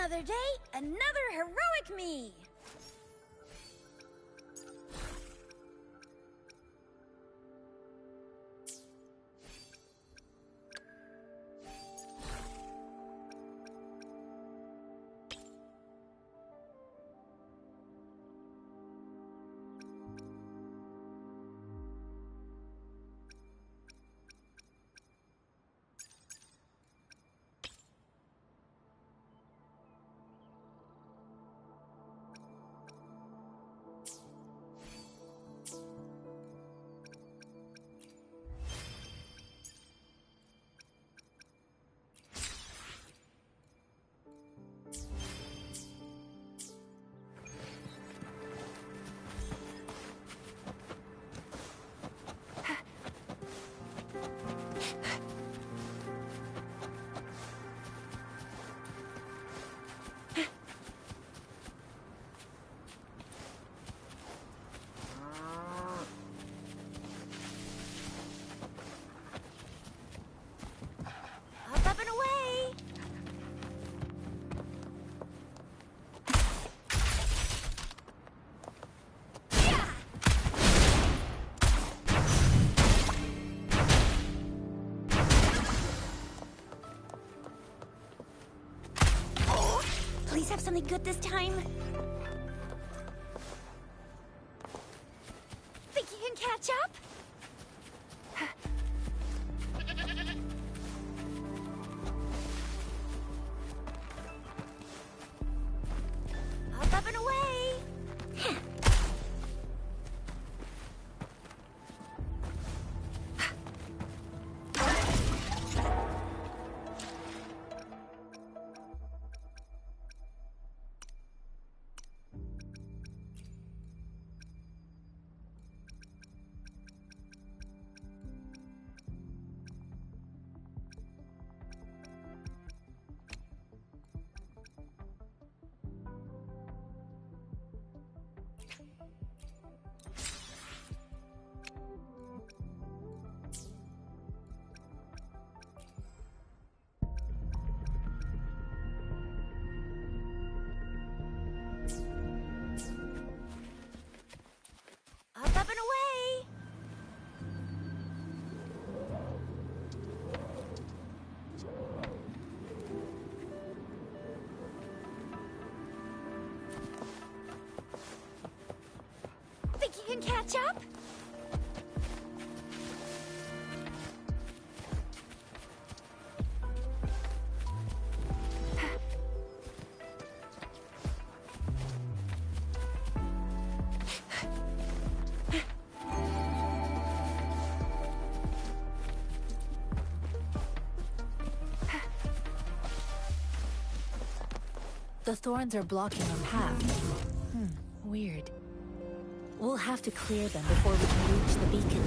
Another day, another heroic me! Up and away! Oh, please have something good this time. Think you can catch up? Up and away! Up and away! Think you can catch up? The thorns are blocking our path. Weird. We'll have to clear them before we can reach the beacon.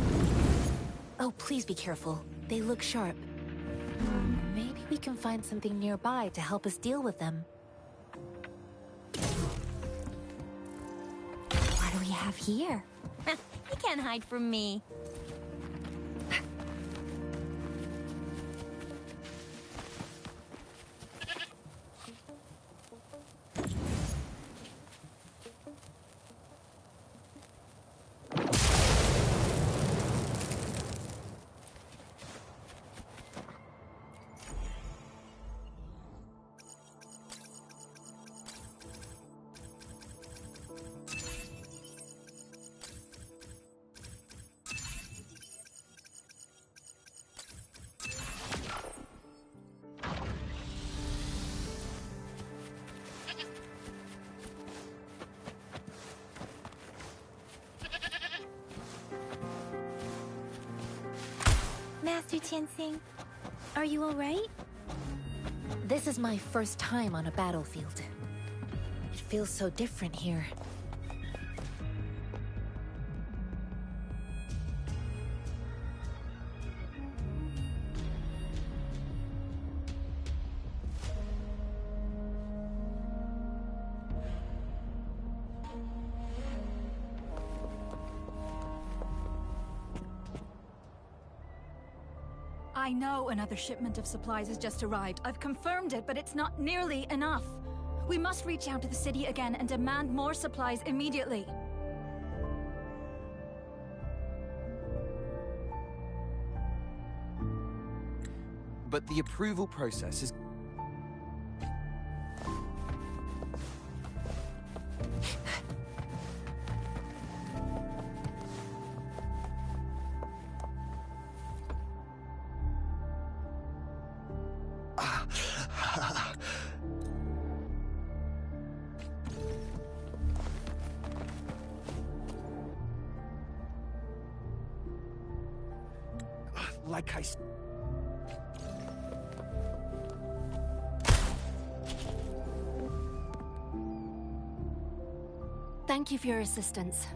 Oh, please be careful. They look sharp. Maybe we can find something nearby to help us deal with them. What do we have here? You can't hide from me. Master Tianxing, are you alright? This is my first time on a battlefield. It feels so different here. I know another shipment of supplies has just arrived. I've confirmed it, but it's not nearly enough. We must reach out to the city again and demand more supplies immediately. But the approval process is... Like I said... Thank you for your assistance.